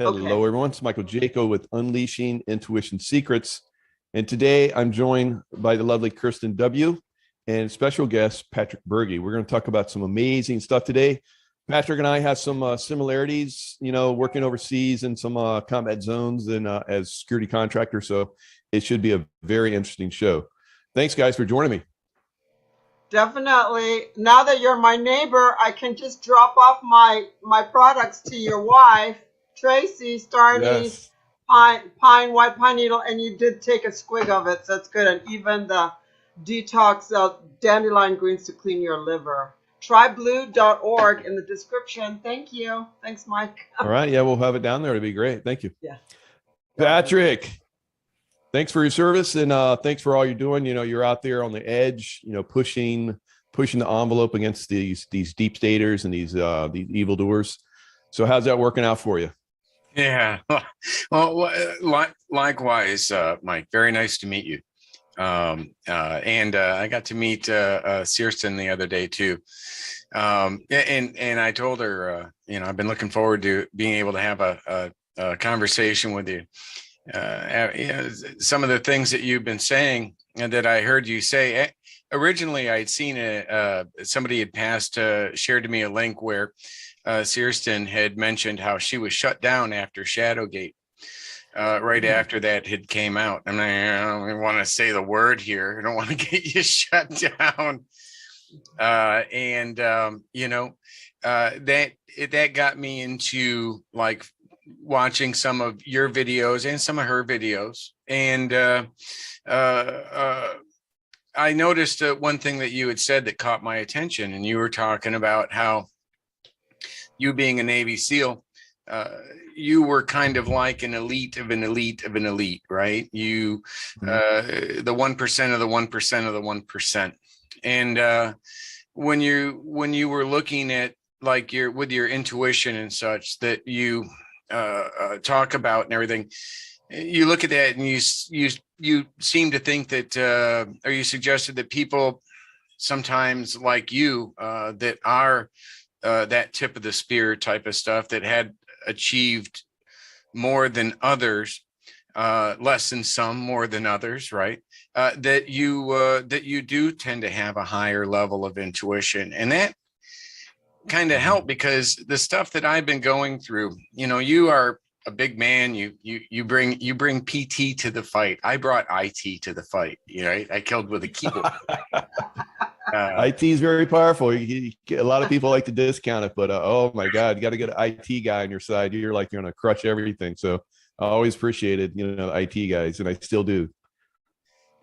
Hello, everyone. It's Michael Jaco with Unleashing Intuition Secrets. And today I'm joined by the lovely Kirsten W. and special guest Patrick Berge. We're going to talk about some amazing stuff today. Patrick and I have some similarities, working overseas in some combat zones and as security contractors. So it should be a very interesting show. Thanks, guys, for joining me. Definitely. Now that you're my neighbor, I can just drop off my products to your wife, Tracy, Star Anise, Yes. white pine needle, and you did take a swig of it, so that's good. And even the detox dandelion greens to clean your liver. Tryblue.org in the description. Thank you. Thanks, Mike. All right. Yeah, we'll have it down there. It'd be great. Thank you. Yeah. Patrick, thanks for your service and thanks for all you're doing. You're out there on the edge, pushing the envelope against these deep staters and these evildoers. So how's that working out for you? Yeah. Well, likewise, Mike. Very nice to meet you. And I got to meet Kirsten the other day too. And I told her, I've been looking forward to being able to have a conversation with you. Some of the things that you've been saying and that I heard you say. Originally, I'd seen somebody had shared to me a link where Kirsten had mentioned how she was shut down after Shadowgate. Right after that had came out. I don't even want to say the word here. I don't want to get you shut down. That got me into like watching some of your videos and some of her videos. And I noticed one thing that you had said that caught my attention. And you were talking about how you being a Navy SEAL, you were kind of like an elite of an elite of an elite, right? You, the 1% of the 1% of the 1%. And when you were looking at like with your intuition and such that you talk about and everything, you look at that and you seem to think that, or you suggested that people sometimes like you that are that tip of the spear type of stuff that had achieved more than others, less than some, more than others, right? That you do tend to have a higher level of intuition, and that kind of helped because the stuff that I've been going through, you are a big man. You bring PT to the fight. I brought IT to the fight. I killed with a keyboard. IT is very powerful. A lot of people like to discount it, but oh my God, you got to get an IT guy on your side. You're going to crush everything. So I always appreciated, the IT guys, and I still do.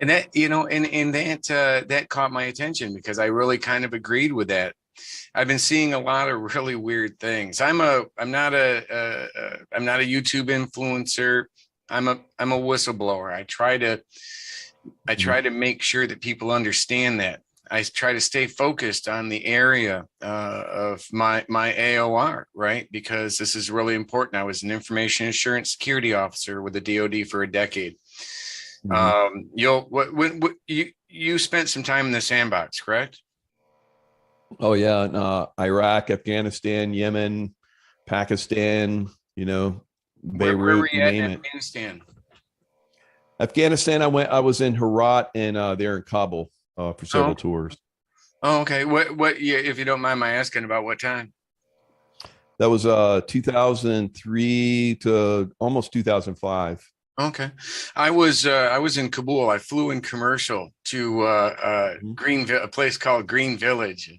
And that, that caught my attention because I really kind of agreed with that. I've been seeing a lot of really weird things. I'm not a YouTube influencer. I'm a whistleblower. I try to make sure that people understand that. I try to stay focused on the area of my AOR, right? Because this is really important. I was an information assurance security officer with the DoD for a decade. You spent some time in the sandbox, correct? Oh yeah, in, Iraq, Afghanistan, Yemen, Pakistan. Beirut, where were you at name in it. Afghanistan? Afghanistan, I was in Herat and there in Kabul for several tours. Oh, okay. What? If you don't mind my asking, about what time? That was 2003 to almost 2005. Okay, I was in Kabul. I flew in commercial to a place called Green Village,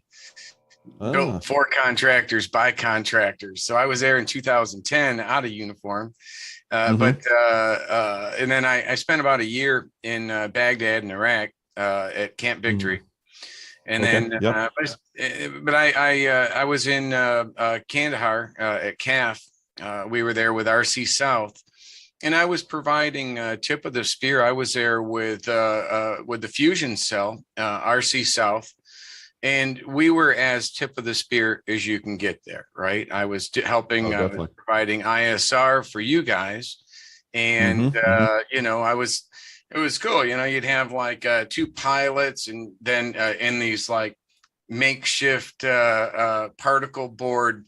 built for contractors by contractors. So I was there in 2010 out of uniform. And then I spent about a year in Baghdad in Iraq at Camp Victory. And then, but I was in Kandahar at CAF. We were there with RC South, and I was providing tip of the spear. I was there with the fusion cell, RC South, and we were as tip of the spear as you can get there. Right, I was helping, providing ISR for you guys, and I was. It was cool. You'd have like two pilots and then in these like makeshift particle board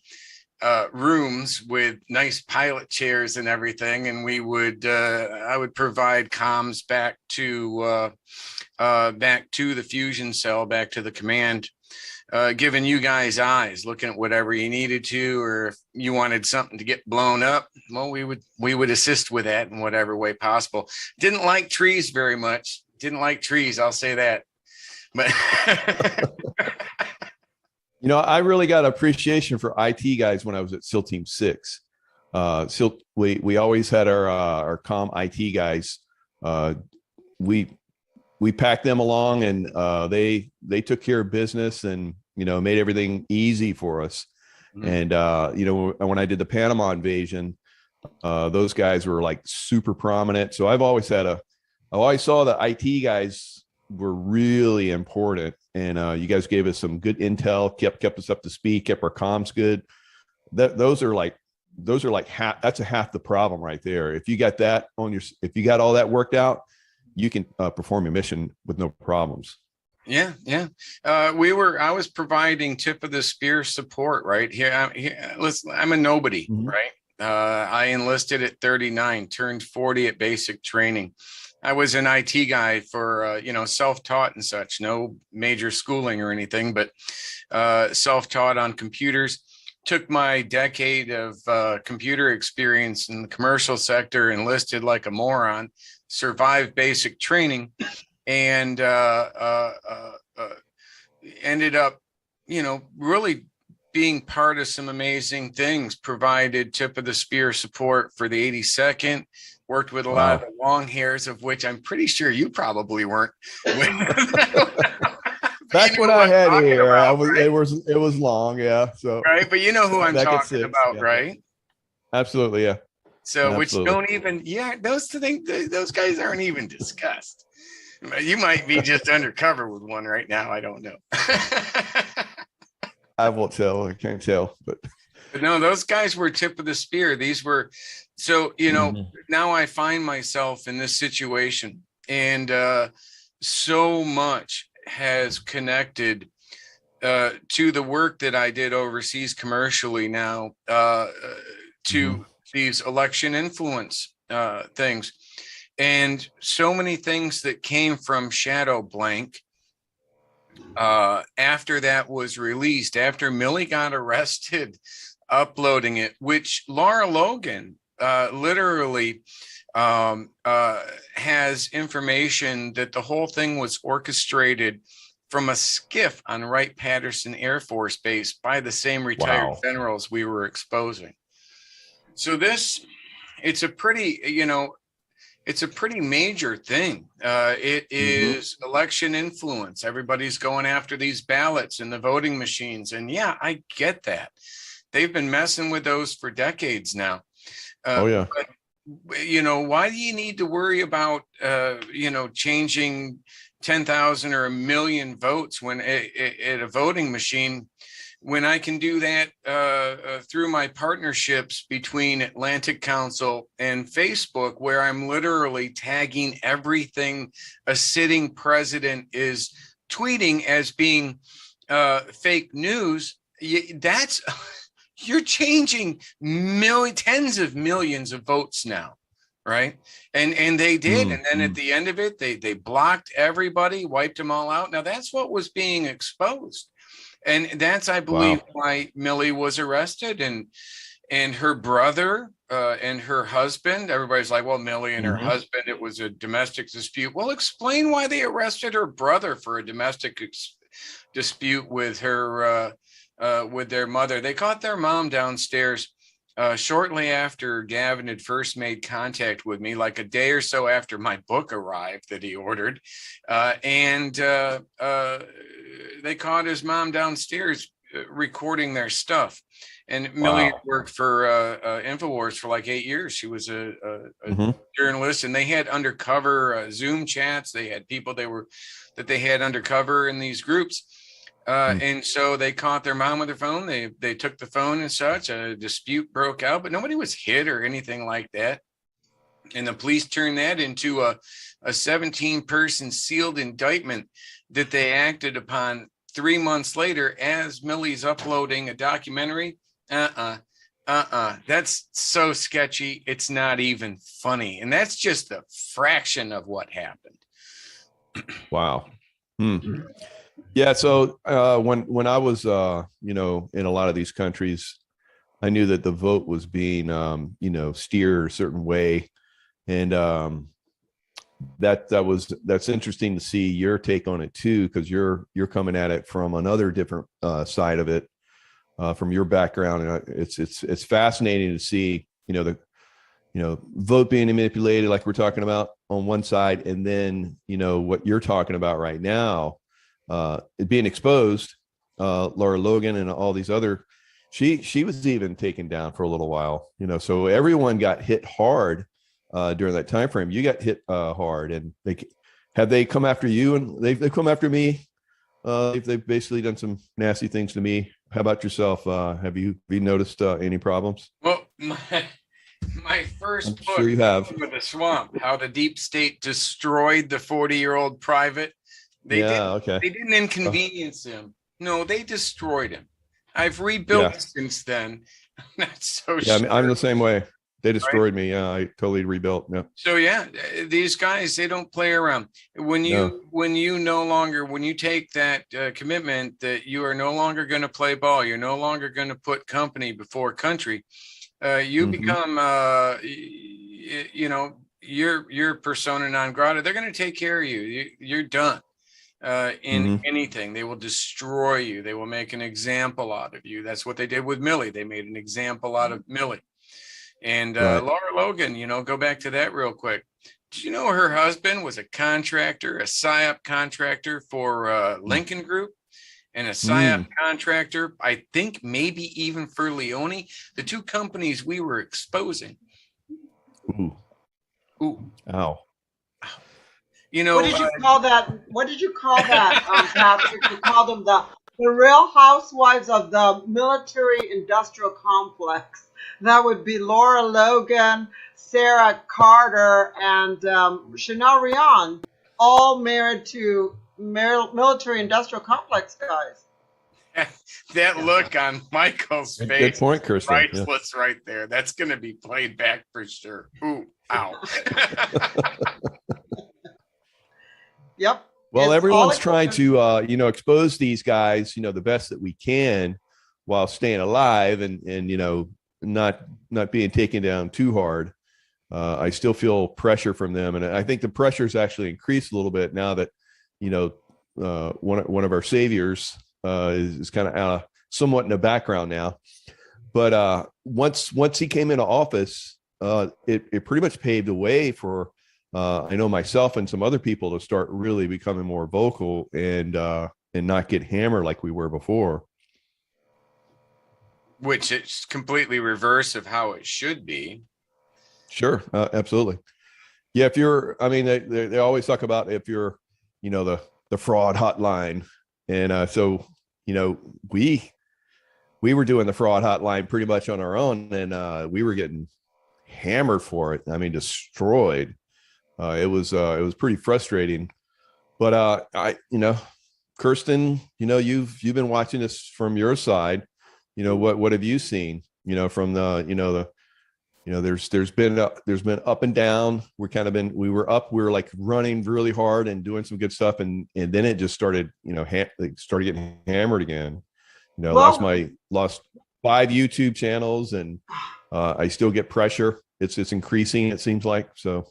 rooms with nice pilot chairs and everything, and I would provide comms back to the fusion cell, back to the command, giving you guys eyes, looking at whatever you needed to, or if you wanted something to get blown up, well, we would assist with that in whatever way possible. Didn't like trees very much. Didn't like trees, I'll say that. But I really got appreciation for IT guys when I was at SEAL Team 6. We always had our comm IT guys. We packed them along, and they took care of business and made everything easy for us. Mm-hmm. And when I did the Panama invasion, those guys were like super prominent. So I always saw the IT guys were really important. And you guys gave us some good intel, kept us up to speed, kept our comms good. Those are like half. That's half the problem right there. If you got that if you got all that worked out, you can perform your mission with no problems. Yeah. I was providing tip of the spear support right here. Listen, I'm a nobody, mm-hmm. right? I enlisted at 39, turned 40 at basic training. I was an IT guy for, self-taught and such, no major schooling or anything, but self-taught on computers. Took my decade of computer experience in the commercial sector, enlisted like a moron, survived basic training, and ended up, really being part of some amazing things. Provided tip of the spear support for the 82nd. Worked with a lot of the long hairs, of which I'm pretty sure you probably weren't. Back when I had hair, right? it was long, yeah. So right, but you know who I'm talking about, yeah. Right? Absolutely, yeah. So which don't even, those guys aren't even discussed. You might be just undercover with one right now. I don't know. I won't tell. I can't tell, but no, those guys were tip of the spear. These were, so, mm-hmm. Now I find myself in this situation, and so much has connected to the work that I did overseas commercially now to mm-hmm. these election influence things, and so many things that came from Shadow Blank. After that was released, after Millie got arrested uploading it, which Laura Logan literally has information that the whole thing was orchestrated from a skiff on Wright-Patterson Air Force Base by the same retired generals we were exposing. So it's a pretty major thing. It is mm-hmm. election influence. Everybody's going after these ballots and the voting machines. And yeah, I get that. They've been messing with those for decades now. But, why do you need to worry about, changing 10,000 or 1 million votes when at a voting machine, when I can do that through my partnerships between Atlantic Council and Facebook, where I'm literally tagging everything a sitting president is tweeting as being fake news? You're changing tens of millions of votes now, right? And they did. Mm-hmm. And then at the end of it, they blocked everybody, wiped them all out. Now that's what was being exposed. And that's, I believe, why Millie was arrested, and her brother and her husband. Everybody's like, well, Millie and her mm-hmm. husband, it was a domestic dispute. Well, explain why they arrested her brother for a domestic dispute with her, with their mother. They caught their mom downstairs shortly after Gavin had first made contact with me, like a day or so after my book arrived that he ordered. And they caught his mom downstairs recording their stuff. And Millie worked for InfoWars for like 8 years. She was a mm-hmm. journalist, and they had undercover Zoom chats. They had people that they had undercover in these groups. And so they caught their mom with their phone. They took the phone and such. A dispute broke out, but nobody was hit or anything like that. And the police turned that into a 17-person sealed indictment that they acted upon 3 months later as Millie's uploading a documentary. That's so sketchy. It's not even funny. And that's just a fraction of what happened. Wow. Yeah. So when I was in a lot of these countries, I knew that the vote was being steered a certain way, and that's interesting to see your take on it too, because you're coming at it from another different side of it, from your background, and it's fascinating to see the vote being manipulated like we're talking about on one side, and then what you're talking about right now, it being exposed. Laura Logan and all these other, she was even taken down for a little while, so everyone got hit hard during that time frame. You got hit hard, and they come after you, and they've come after me. They've basically done some nasty things to me. How about yourself? Have you noticed any problems? Well, my first book, sure you have. With the Swamp, how the deep state destroyed the 40-year-old private. They didn't inconvenience him. No, they destroyed him. I've rebuilt since then. I'm not so sure. I'm the same way. They destroyed me. Yeah, I totally rebuilt. Yeah. So these guys, they don't play around. When you take that commitment that you are no longer going to play ball, you're no longer going to put company before country. You become, you're persona non grata. They're going to take care of you. You're done. In anything, they will destroy you. They will make an example out of you. That's what they did with Millie. They made an example out of Millie. And Laura Logan, go back to that real quick. Did you know her husband was a contractor, a PSYOP contractor for Lincoln Group, and a PSYOP contractor, I think maybe even for Leone, the two companies we were exposing. Ooh. Ow. What did you call that? What did you call that, Patrick? You called them the Real Housewives of the Military Industrial Complex. That would be Laura Logan, Sarah Carter, and Chanel Rion, all married to military industrial complex guys. That look on Michael's face. Good point, Kirsten. Priceless right there. That's going to be played back for sure. Ooh, ow. Yep. Well, everyone's trying to, expose these guys, the best that we can while staying alive and not being taken down too hard. I still feel pressure from them. And I think the pressure's actually increased a little bit now that, one of our saviors is kind of somewhat in the background now. But once he came into office, it pretty much paved the way for, I know myself and some other people to start really becoming more vocal and not get hammered like we were before. Which is completely reverse of how it should be. Sure. Absolutely. Yeah. They always talk about if you're, the fraud hotline. And so, we were doing the fraud hotline pretty much on our own, and we were getting hammered for it. I mean, destroyed. It was pretty frustrating, but Kirsten, you've been watching this from your side. What have you seen? From there's been up and down. We were like running really hard and doing some good stuff, and then it just started started getting hammered again. Lost 5 YouTube channels, and I still get pressure. It's increasing, it seems like. So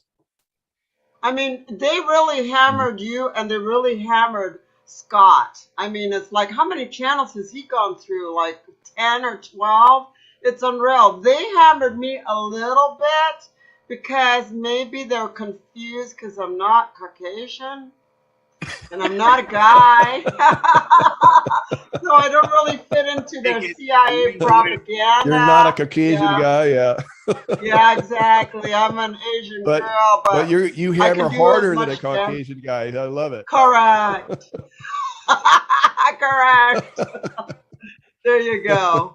I mean, they really hammered you, and they really hammered Scott. I mean, it's like, how many channels has he gone through? Like 10 or 12? It's unreal. They hammered me a little bit because maybe they're confused because I'm not Caucasian and I'm not a guy. So I don't really fit into their CIA propaganda. You're not a Caucasian guy, yeah. Yeah, exactly. I'm an Asian girl, but you hammer harder than a Caucasian guy. I love it. Correct. Correct. There you go.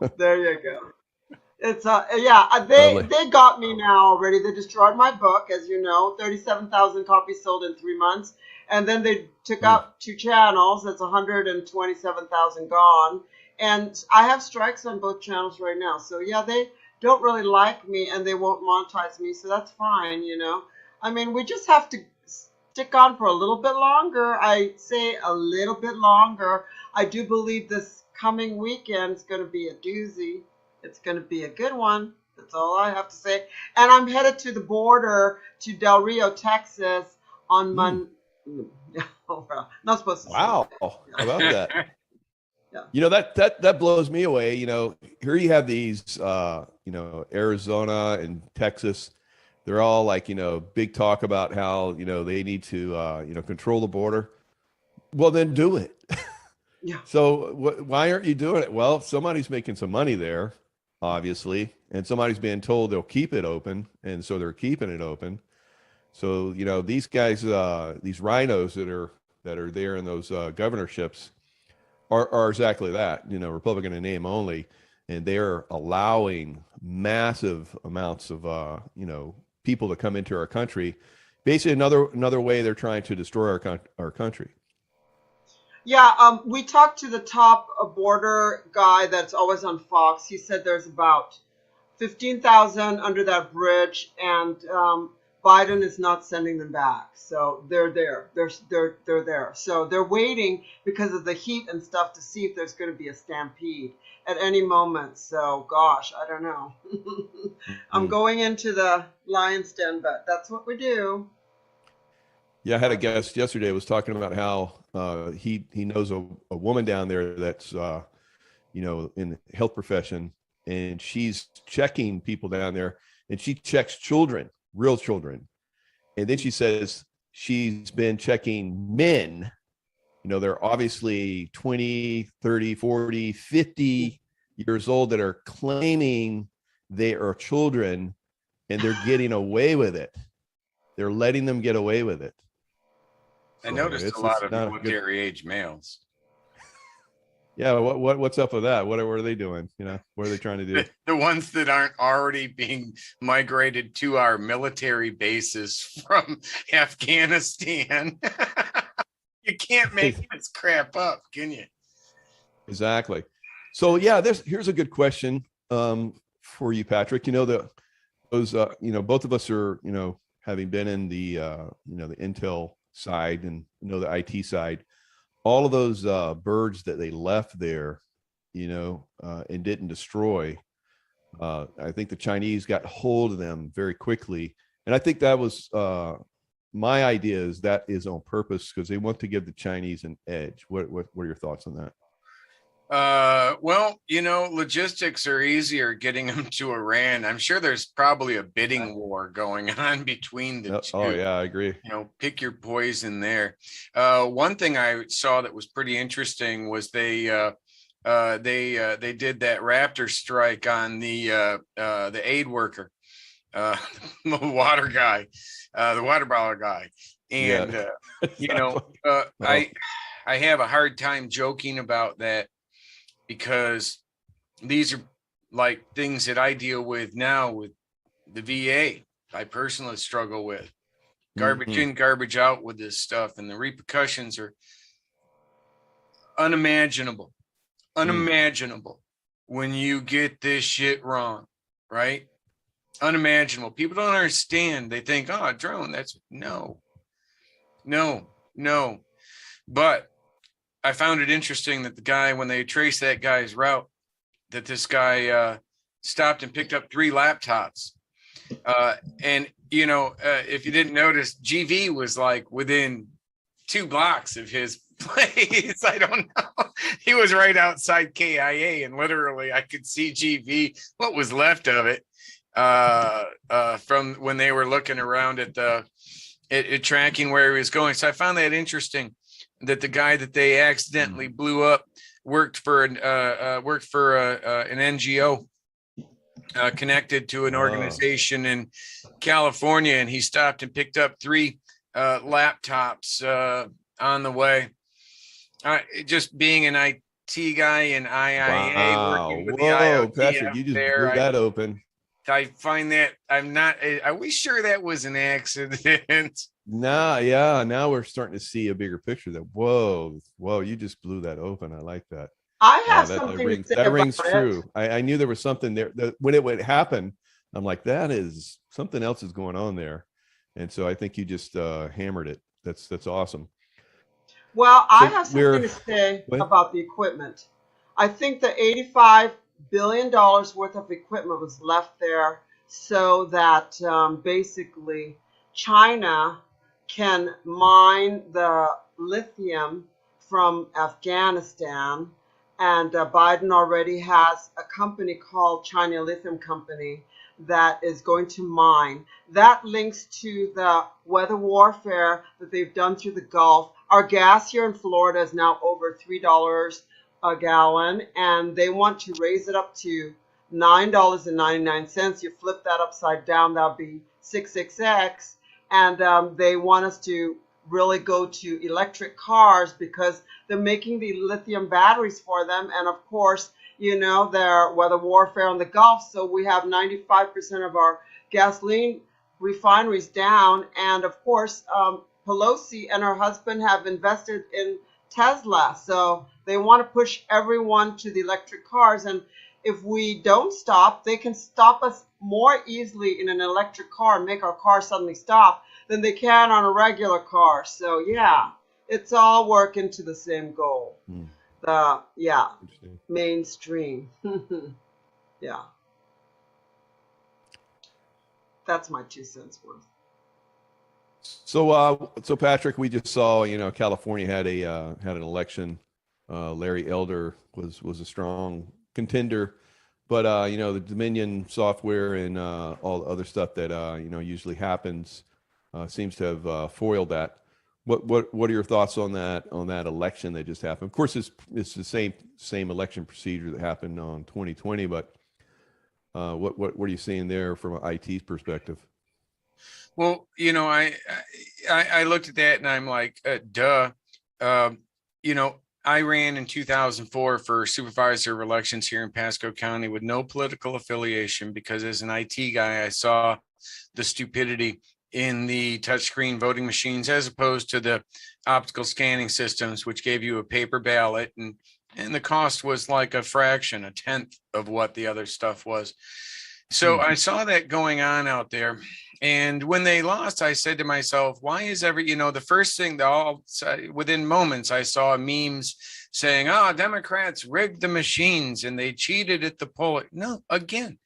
It's they got me now already. They destroyed my book, as you know. 37,000 copies sold in 3 months. And then they took out 2 channels. That's 127,000 gone. And I have strikes on both channels right now. So yeah, don't really like me and they won't monetize me, so that's fine, you know. I mean, we just have to stick on for a little bit longer. I say a little bit longer. I do believe this coming weekend is going to be a doozy. It's going to be a good one. That's all I have to say. And I'm headed to the border to Del Rio, Texas on Monday. Oh, well, not supposed to say Wow. that. How about that? Yeah. You know, that blows me away. You know, here you have these, you know, Arizona and Texas. They're all like, you know, big talk about how, you know, they need to, you know, control the border. Well, then do it. Yeah. So why aren't you doing it? Well, somebody's making some money there, obviously, and somebody's being told they'll keep it open, and so they're keeping it open. So, you know, these guys, these rhinos that are there in those governorships are exactly that, you know, Republican in name only, and they're allowing massive amounts of, you know, people to come into our country. Basically, another way they're trying to destroy our country. Yeah, we talked to the top border guy that's always on Fox. He said there's about 15,000 under that bridge, and Biden is not sending them back. So they're there. They're there. So they're waiting because of the heat and stuff to see if there's going to be a stampede at any moment. So gosh, I don't know. I'm going into the lion's den, but that's what we do. Yeah, I had a guest yesterday was talking about how he knows a woman down there that's you know, in the health profession, and she's checking people down there, and she checks children, real children, and then she says she's been checking men. You know, they're obviously 20, 30, 40, 50 years old that are claiming they are children, and they're getting away with it. They're letting them get away with it. I So noticed a lot of military age males. Yeah, what's up with that? What are they doing? You know, what are they trying to do? The ones that aren't already being migrated to our military bases from Afghanistan. You can't make this crap up, can you? Exactly. So yeah, here's a good question for you, Patrick. You know, those you know, both of us are, you know, having been in the you know, the Intel side and, you know, the IT side, all of those birds that they left there, you know, and didn't destroy. I think the Chinese got hold of them very quickly, and I think that was my idea. Is that is on purpose because they want to give the Chinese an edge. What are your thoughts on that? Well, you know, logistics are easier getting them to Iran. I'm sure there's probably a bidding war going on between the two. Oh yeah, I agree. You know, pick your poison there. One thing I saw that was pretty interesting was they did that raptor strike on the aid worker, the water guy, the water bottle guy, and Yeah. you know, I have a hard time joking about that, because these are like things that I deal with now with the VA. I personally struggle with garbage in, garbage out with this stuff, and the repercussions are unimaginable when you get this shit wrong, right? Unimaginable. People don't understand. They think, oh, a drone, that's no. But I found it interesting that the guy, when they traced that guy's route, that this guy stopped and picked up 3 laptops. And, you know, if you didn't notice, GV was like within 2 blocks of his place. I don't know. He was right outside KIA, and literally I could see GV, what was left of it, from when they were looking around at tracking where he was going. So I found that interesting, that the guy that they accidentally blew up worked for an NGO connected to an organization in California, and he stopped and picked up 3 laptops on the way. Just being an IT guy in IIA, working with the IoT Patrick, you just blew that open. I find that are we sure that was an accident? Nah, yeah. Now we're starting to see a bigger picture. That whoa, you just blew that open. I like that. I have That something to rings say that about rings it. true. I knew there was something there that when it would happen, I'm like, that is something else is going on there. And so I think you just hammered it. That's awesome. Well, I So have something we're to say what? about the equipment. I think the $85 billion worth of equipment was left there so that basically China can mine the lithium from Afghanistan. And Biden already has a company called China Lithium Company that is going to mine. That links to the weather warfare that they've done through the Gulf. Our gas here in Florida is now over $3 a gallon, and they want to raise it up to $9.99. You flip that upside down, that would be 6xx. And they want us to really go to electric cars because they're making the lithium batteries for them. And of course, you know, their weather warfare on the Gulf. So we have 95% of our gasoline refineries down. And of course, Pelosi and her husband have invested in Tesla. So they want to push everyone to the electric cars. And if we don't stop, they can stop us more easily in an electric car and make our car suddenly stop than they can on a regular car. So yeah, it's all working to the same goal. Hmm, Yeah, interesting. mainstream. Yeah, that's my 2 cents worth. So Patrick, we just saw, California had an election. Larry Elder was a strong contender, but the Dominion software and all the other stuff that usually happens seems to have foiled that. What are your thoughts on that election that just happened? Of course, it's the same election procedure that happened on 2020, but what are you seeing there from an IT perspective? Well, I looked at that and I'm like, duh. Um, I ran in 2004 for supervisor of elections here in Pasco County with no political affiliation because as an IT guy, I saw the stupidity in the touchscreen voting machines as opposed to the optical scanning systems, which gave you a paper ballot and the cost was like a fraction, a tenth of what the other stuff was. So Hmm. I saw that going on out there. And when they lost, I said to myself, why is the first thing that within moments, I saw memes saying, oh, Democrats rigged the machines and they cheated at the poll. No, again,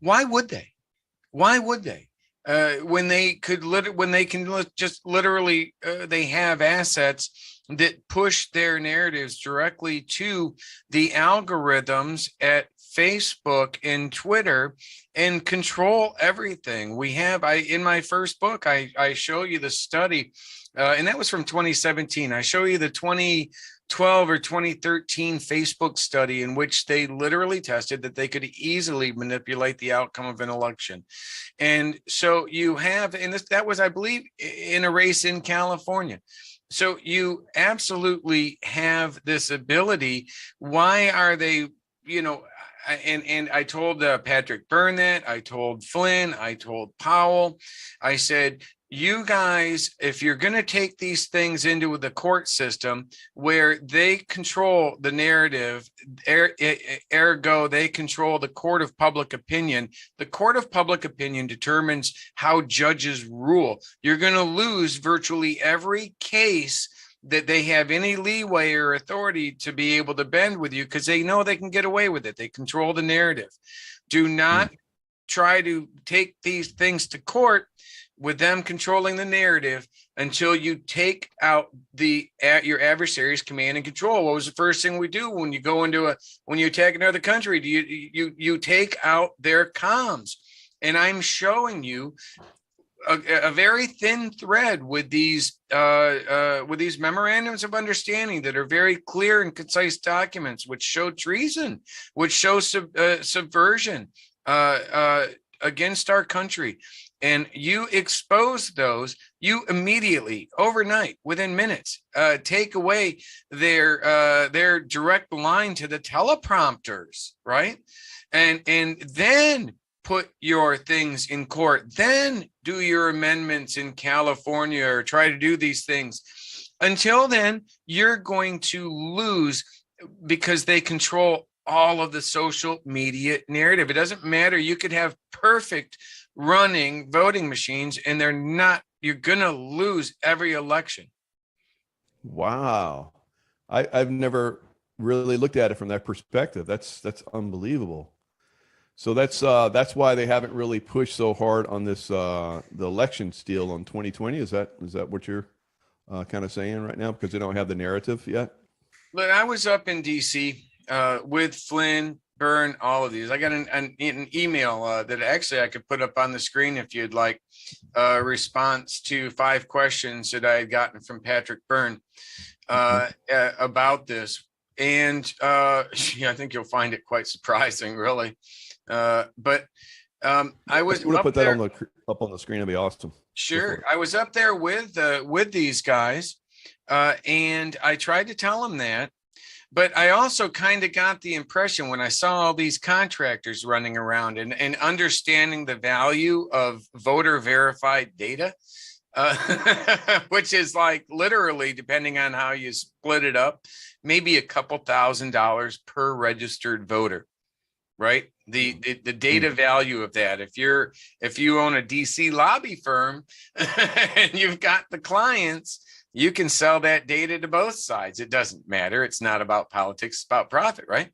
why would they? Why would they? When they can just literally, they have assets that push their narratives directly to the algorithms at Facebook and Twitter and control everything. In my first book, I show you the study, and that was from 2017. I show you the 2012 or 2013 Facebook study in which they literally tested that they could easily manipulate the outcome of an election. And so you have, and that was, I believe, in a race in California. So you absolutely have this ability. Why are they, and I told Patrick Byrne that, I told Flynn, I told Powell, I said, you guys, if you're going to take these things into the court system where they control the narrative, ergo, they control the court of public opinion. The court of public opinion determines how judges rule. You're going to lose virtually every case that they have any leeway or authority to be able to bend with you because they know they can get away with it. They control the narrative. Do not try to take these things to court with them controlling the narrative until you take out your adversary's command and control. What was the first thing we do when you attack another country? You take out their comms. And I'm showing you a very thin thread with these memorandums of understanding that are very clear and concise documents, which show treason, which show subversion against our country. And you expose those, you immediately, overnight, within minutes, take away their direct line to the teleprompters, right? And then put your things in court, then do your amendments in California or try to do these things. Until then, you're going to lose because they control all of the social media narrative. It doesn't matter. You could have perfect running voting machines and you're going to lose every election. Wow. I've never really looked at it from that perspective. That's unbelievable. So that's why they haven't really pushed so hard on this the election steal on 2020. Is that what you're kind of saying right now, because they don't have the narrative yet? Look, I was up in DC with Flynn, Byrne, all of these. I got an email that actually I could put up on the screen if you'd like, a response to 5 questions that I had gotten from Patrick Byrne about this. And I think you'll find it quite surprising, really. But I was going to put that up on the screen. It'd be awesome. Sure. I was up there with these guys, and I tried to tell them that. But I also kind of got the impression when I saw all these contractors running around and understanding the value of voter verified data, which is like literally, depending on how you split it up, maybe a couple $1,000s per registered voter, right? The data value of that. If you own a DC lobby firm and you've got the clients, you can sell that data to both sides. It doesn't matter. It's not about politics, it's about profit, right?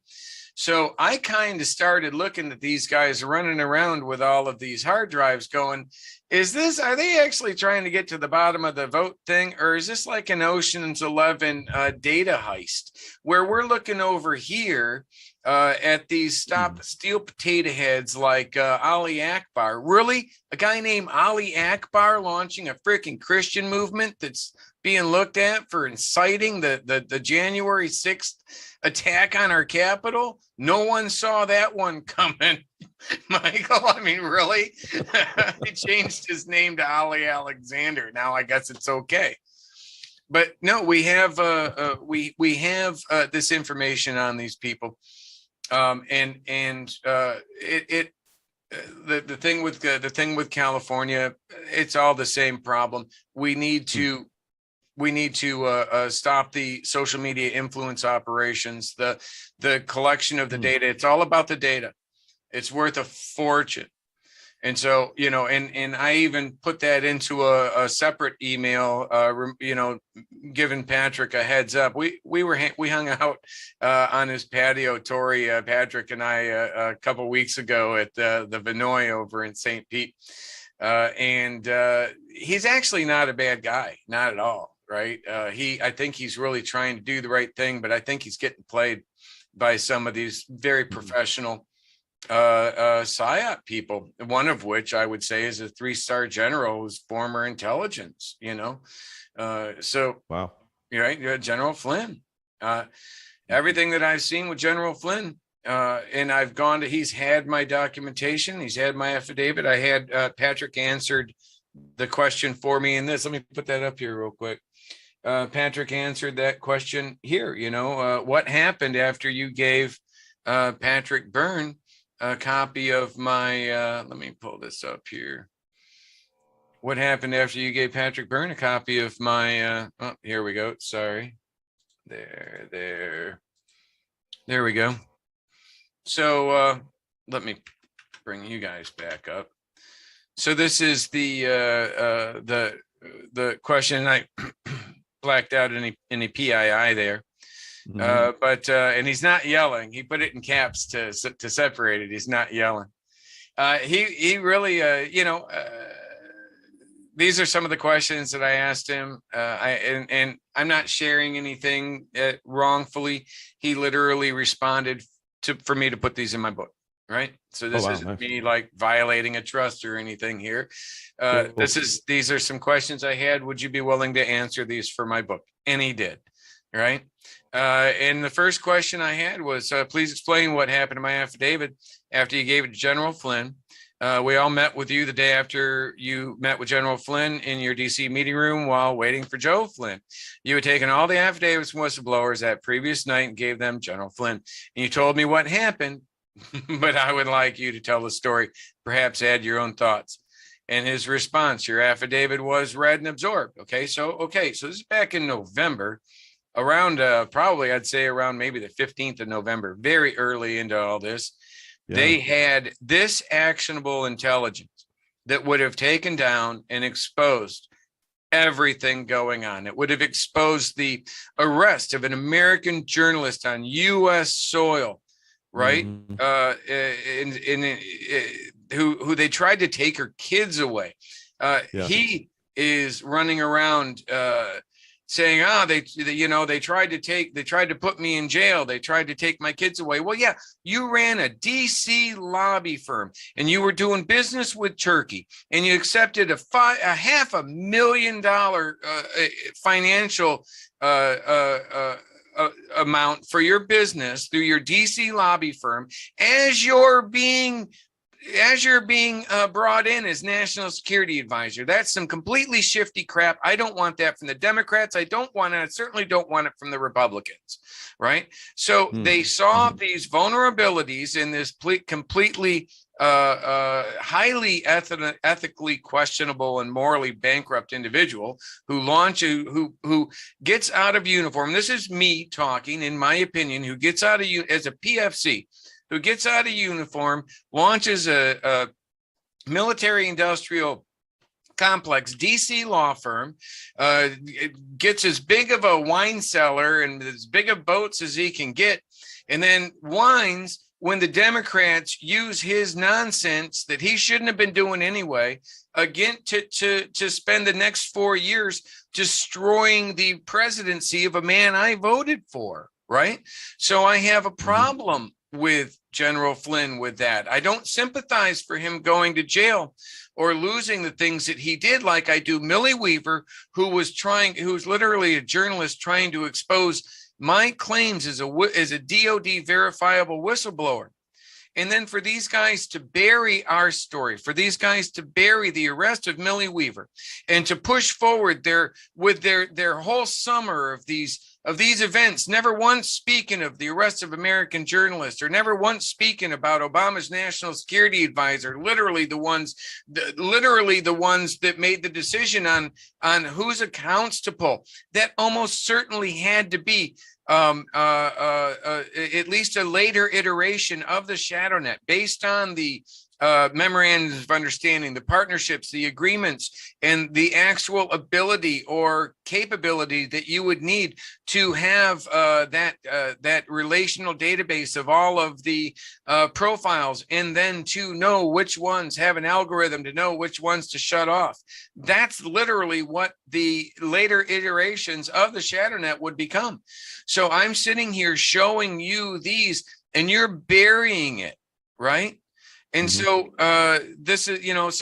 So I kind of started looking at these guys running around with all of these hard drives going, are they actually trying to get to the bottom of the vote thing? Or is this like an Ocean's 11 data heist where we're looking over here at these steel potato heads like Ali Akbar? Really? A guy named Ali Akbar launching a freaking Christian movement that's being looked at for inciting the January 6th attack on our Capitol? No one saw that one coming, Michael. I mean, really? He changed his name to Ali Alexander. Now I guess it's okay. But no, we have we have this information on these people, the thing with California, it's all the same problem. We need to stop the social media influence operations, the collection of the data. It's all about the data. It's worth a fortune. And so, and I even put that into a separate email, giving Patrick a heads up. We hung out on his patio, Tori, Patrick and I, a couple of weeks ago at the Vinoy over in St. Pete. And he's actually not a bad guy, not at all. Right. I think he's really trying to do the right thing, but I think he's getting played by some of these very professional PSYOP people, one of which I would say is a 3-star general who's former intelligence, so wow. Right. General Flynn, everything that I've seen with General Flynn, and I've gone to, he's had my documentation, he's had my affidavit. I had Patrick answered the question for me in this. Let me put that up here real quick. Patrick answered that question here. What happened after you gave Patrick Byrne a copy of my, let me pull this up here. What happened after you gave Patrick Byrne a copy of my, oh, here we go. Sorry. There we go. So let me bring you guys back up. So this is the question. I blacked out any PII there. But he's not yelling. He put it in caps to separate it. He's not yelling. He really, these are some of the questions that I asked him. And I'm not sharing anything wrongfully. He literally responded for me to put these in my book. Right. So this isn't me like violating a trust or anything here. These are some questions I had. Would you be willing to answer these for my book? And he did. Right. And the first question I had was, please explain what happened to my affidavit after you gave it to General Flynn. We all met with you the day after you met with General Flynn in your DC meeting room while waiting for Joe Flynn. You had taken all the affidavits from whistleblowers that previous night and gave them General Flynn. And you told me what happened, but I would like you to tell the story, perhaps add your own thoughts. And his response, your affidavit was read and absorbed. Okay, so this is back in November. around probably I'd say around maybe the 15th of November, very early into all this. Yeah. They had this actionable intelligence that would have taken down and exposed everything going on. It would have exposed the arrest of an American journalist on U.S. soil, right? Who they tried to take her kids away. He is running around saying, they tried to put me in jail. They tried to take my kids away. Well, yeah, you ran a DC lobby firm and you were doing business with Turkey and you accepted a $500,000 financial amount for your business through your DC lobby firm as you're being brought in as national security advisor. That's some completely shifty crap. I don't want that from the Democrats. I certainly don't want it from the Republicans. Right. So they saw these vulnerabilities in this completely highly ethically questionable and morally bankrupt individual who gets out of uniform. This is me talking, in my opinion, who gets out of as a PFC, who gets out of uniform, launches a military industrial complex DC law firm, gets as big of a wine cellar and as big of boats as he can get, and then whines when the Democrats use his nonsense that he shouldn't have been doing anyway, again, to spend the next 4 years destroying the presidency of a man I voted for, right? So I have a problem with General Flynn with that. I don't sympathize for him going to jail or losing the things that he did, like I do Millie Weaver, who's literally a journalist trying to expose my claims as a DOD verifiable whistleblower. And then for these guys to bury our story, for these guys to bury the arrest of Millie Weaver and to push forward their whole summer of these events, never once speaking of the arrest of American journalists, or never once speaking about Obama's national security advisor, literally the ones that made the decision on whose accounts to pull. That almost certainly had to be at least a later iteration of the shadow net, based on the memorandums of understanding, the partnerships, the agreements, and the actual ability or capability that you would need to have that relational database of all of the profiles, and then to know which ones have an algorithm to know which ones to shut off. That's literally what the later iterations of the shadow net would become. So I'm sitting here showing you these, and you're burying it, right? And so this was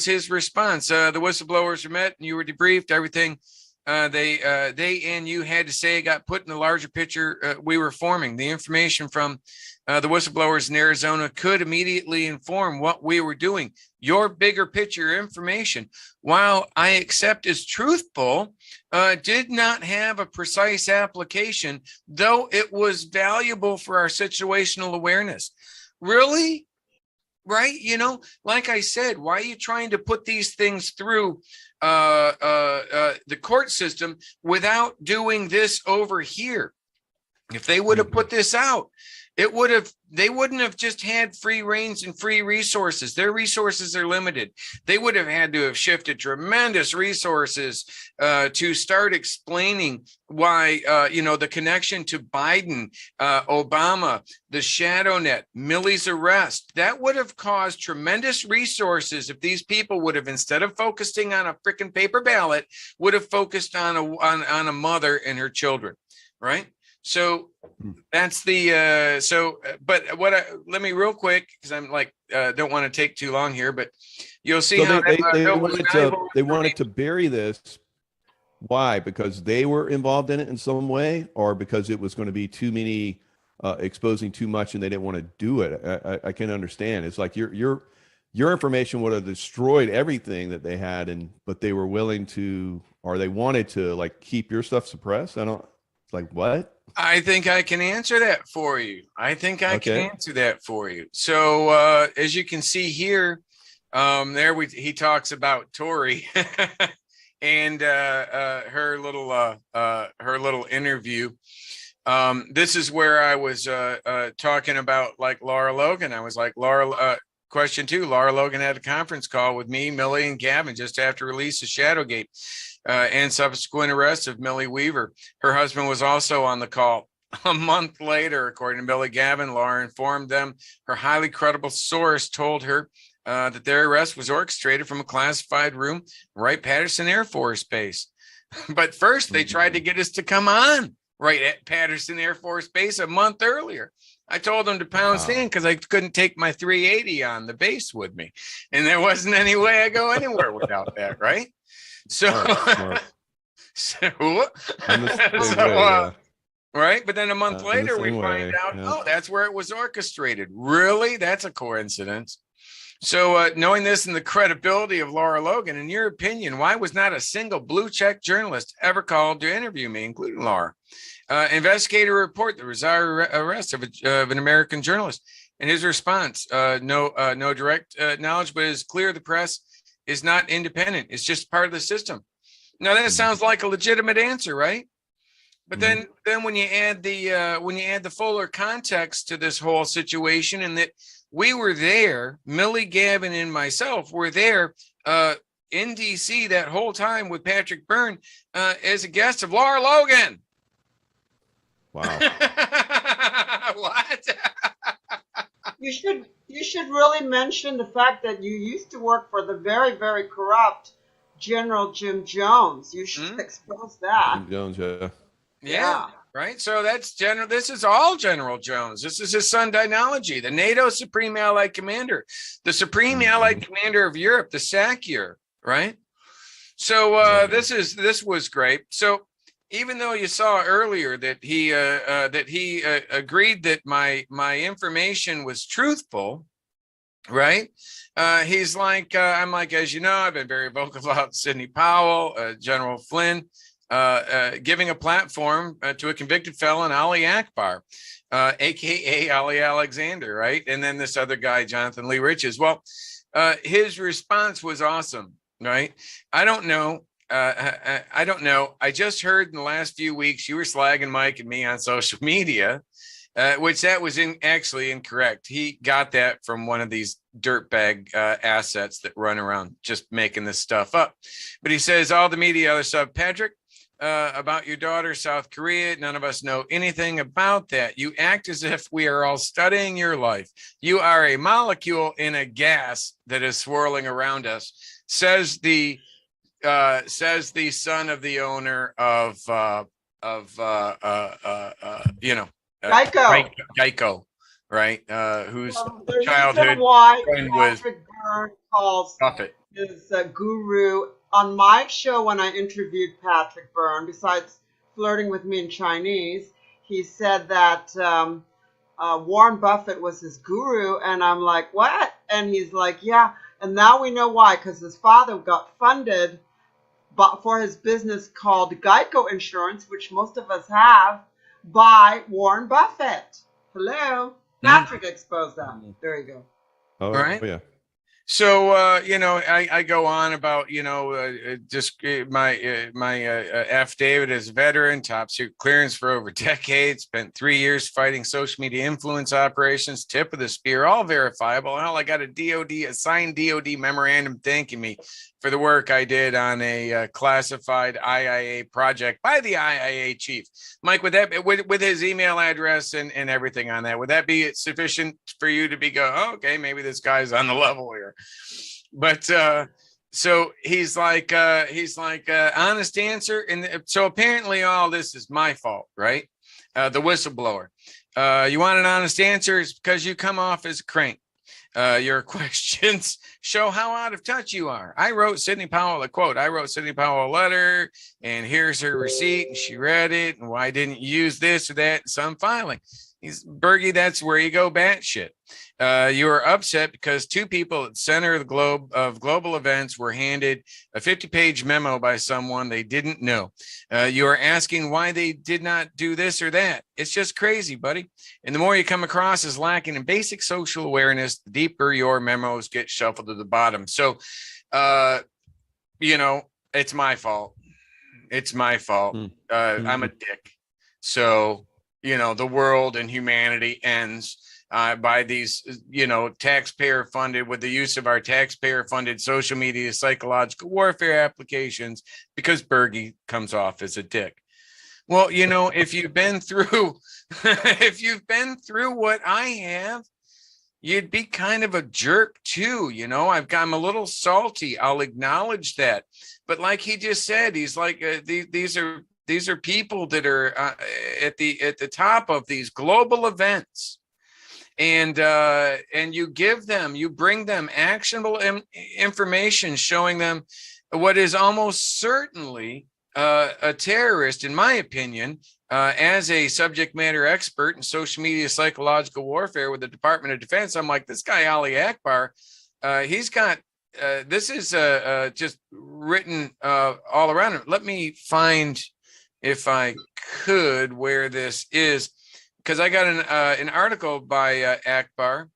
his response. The whistleblowers were met and you were debriefed. Everything they and you had to say got put in the larger picture we were forming. The information from the whistleblowers in Arizona could immediately inform what we were doing. Your bigger picture information, while I accept as truthful, did not have a precise application, though it was valuable for our situational awareness. Really? Right? Like I said, why are you trying to put these things through the court system without doing this over here? If they would have put this out, they wouldn't have just had free reins and free resources. Their resources are limited. They would have had to have shifted tremendous resources to start explaining why, the connection to Biden, Obama, the shadow net, Millie's arrest. That would have caused tremendous resources if these people would have, instead of focusing on a freaking paper ballot, would have focused on a mother and her children, right? So that's let me real quick, because I'm don't want to take too long here, but you'll see so how they wanted to bury this. Why? Because they were involved in it in some way, or because it was going to be too many, exposing too much and they didn't want to do it. I can understand. It's like your information would have destroyed everything that they had, but they were willing to, or they wanted to keep your stuff suppressed. What? I think I can answer that for you. So as you can see here, he talks about Tory and her little interview. This is where I was talking about like Laura Logan. I was like, Laura, question 2, Laura Logan had a conference call with me, Millie, and Gavin just after release of Shadowgate and subsequent arrest of Millie Weaver. Her husband was also on the call. A month later, according to Millie Gavin, Laura informed them her highly credible source told her that their arrest was orchestrated from a classified room, Wright-Patterson Air Force Base. But first, they tried to get us to come on right at Patterson Air Force Base a month earlier. I told them to pound sand because I couldn't take my 380 on the base with me. And there wasn't any way I go anywhere without that, right? So, right. But then a month later, we find out, oh, that's where it was orchestrated. Really? That's a coincidence. So knowing this and the credibility of Laura Logan, in your opinion, why was not a single blue check journalist ever called to interview me, including Laura? Investigator report the bizarre arrest of an American journalist. And his response, no direct knowledge, but it's clear the press is not independent. It's just part of the system. Now that sounds like a legitimate answer, right? But then when you add the fuller context to this whole situation, and that we were there, Millie, Gavin, and myself were there in DC that whole time with Patrick Byrne as a guest of Laura Logan. Wow. What? You should really mention the fact that you used to work for the very, very corrupt General Jim Jones. You should expose that. Jim Jones, yeah. Yeah. Right. So that's General. This is all General Jones. This is his son, Dynalogy, the NATO Supreme Allied Commander, the Supreme Allied Commander of Europe, the SACEUR. Right. So this was great. So even though you saw earlier that he agreed that my information was truthful, right? He's like, I'm like, as you know, I've been very vocal about Sidney Powell, General Flynn. Giving a platform to a convicted felon, Ali Akbar, aka Ali Alexander, right? And then this other guy, Jonathan Lee Riches. Well, his response was awesome, right? I don't know. I just heard in the last few weeks you were slagging Mike and me on social media, which that was actually incorrect. He got that from one of these dirtbag assets that run around just making this stuff up. But he says all the media other stuff, Patrick, about your daughter, South Korea. None of us know anything about that. You act as if we are all studying your life. You are a molecule in a gas that is swirling around us, says the son of the owner of Jaco, right? Whose childhood friend was Patrick Byrne calls Buffett. His guru. On my show, when I interviewed Patrick Byrne, besides flirting with me in Chinese, he said that Warren Buffett was his guru. And I'm like, what? And he's like, yeah. And now we know why, because his father got funded for his business called Geico Insurance, which most of us have, by Warren Buffett. Hello? Patrick exposed that. There you go. Oh, right. Yeah. So, I go on about, just my affidavit as a veteran, top secret clearance for over decades, spent 3 years fighting social media influence operations, tip of the spear, all verifiable. Hell, I got a signed DOD memorandum thanking me for the work I did on a classified IIA project by the IIA chief. Mike, with his email address and everything on that, would that be sufficient for you to okay, maybe this guy's on the level here? But so he's like, honest answer. And so apparently all this is my fault, right? The whistleblower. You want an honest answer? It's because you come off as a crank. Your questions show how out of touch you are. I wrote Sidney Powell a letter, and here's her receipt, and she read it, and why didn't you use this or that in some filing? Bergie, that's where you go batshit. You are upset because two people at the center of the globe of global events were handed a 50-page memo by someone they didn't know. You are asking why they did not do this or that. It's just crazy, buddy. And the more you come across as lacking in basic social awareness, the deeper your memos get shuffled to the bottom. So, It's my fault. It's my fault. I'm a Mhm. dick. So, the world and humanity ends by these, taxpayer funded, with the use of our taxpayer funded social media, psychological warfare applications, because Bergie comes off as a dick. Well, if you've been through, if you've been through what I have, you'd be kind of a jerk too. I'm a little salty. I'll acknowledge that. But like he just said, he's like, these are people that are at the top of these global events. And you bring them actionable information showing them what is almost certainly a terrorist, in my opinion. As a subject matter expert in social media psychological warfare with the Department of Defense, I'm like, this guy Ali Akbar, he's got this is just written all around him. Let me find, if I could, where this is, because I got an article by Akbar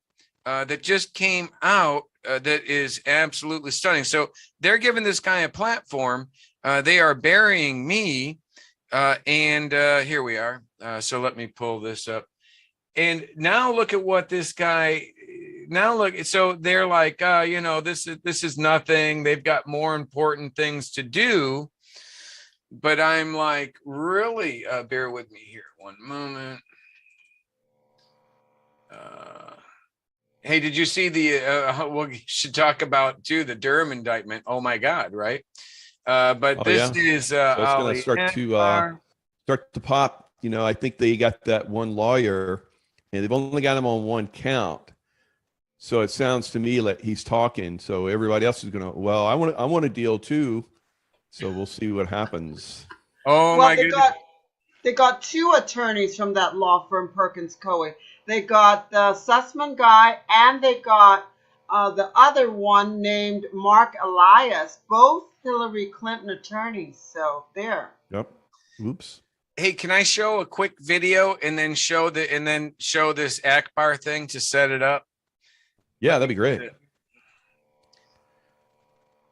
that just came out that is absolutely stunning. So they're giving this guy a platform. They are burying me. And here we are. So let me pull this up. And now look at what this guy. Now look. So they're like, this is nothing. They've got more important things to do. But I'm like, really? Bear with me here. One moment. Hey, did you see the? We should talk about too the Durham indictment. Oh my God! Right. But this is So it's going to Ali start to pop. I think they got that one lawyer, and they've only got him on one count. So it sounds to me like he's talking. So everybody else is going to. Well, I want a deal too. So we'll see what happens. Oh Well, my goodness! they got two attorneys from that law firm, Perkins Coie. They got the Sussman guy, and they got the other one named Mark Elias, both Hillary Clinton attorneys. So there. Yep. Oops. Hey, can I show a quick video and then show this Akbar thing to set it up? Yeah, that'd be great.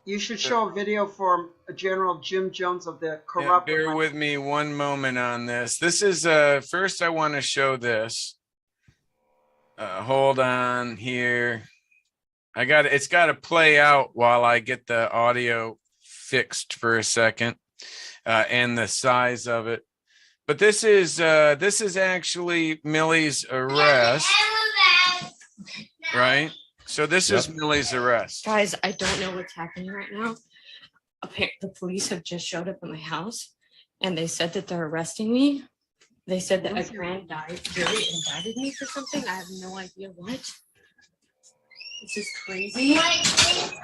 You should show a video for General Jim Jones of the corrupt. Bear with me one moment on this. This is first I want to show this. Hold on here. It's got to play out while I get the audio fixed for a second, and the size of it. But this is actually Millie's arrest, right? So this is Millie's arrest. Guys, I don't know what's happening right now. The police have just showed up at my house, and they said that they're arresting me. They said that a grand jury indicted me for something. I have no idea what. This is crazy.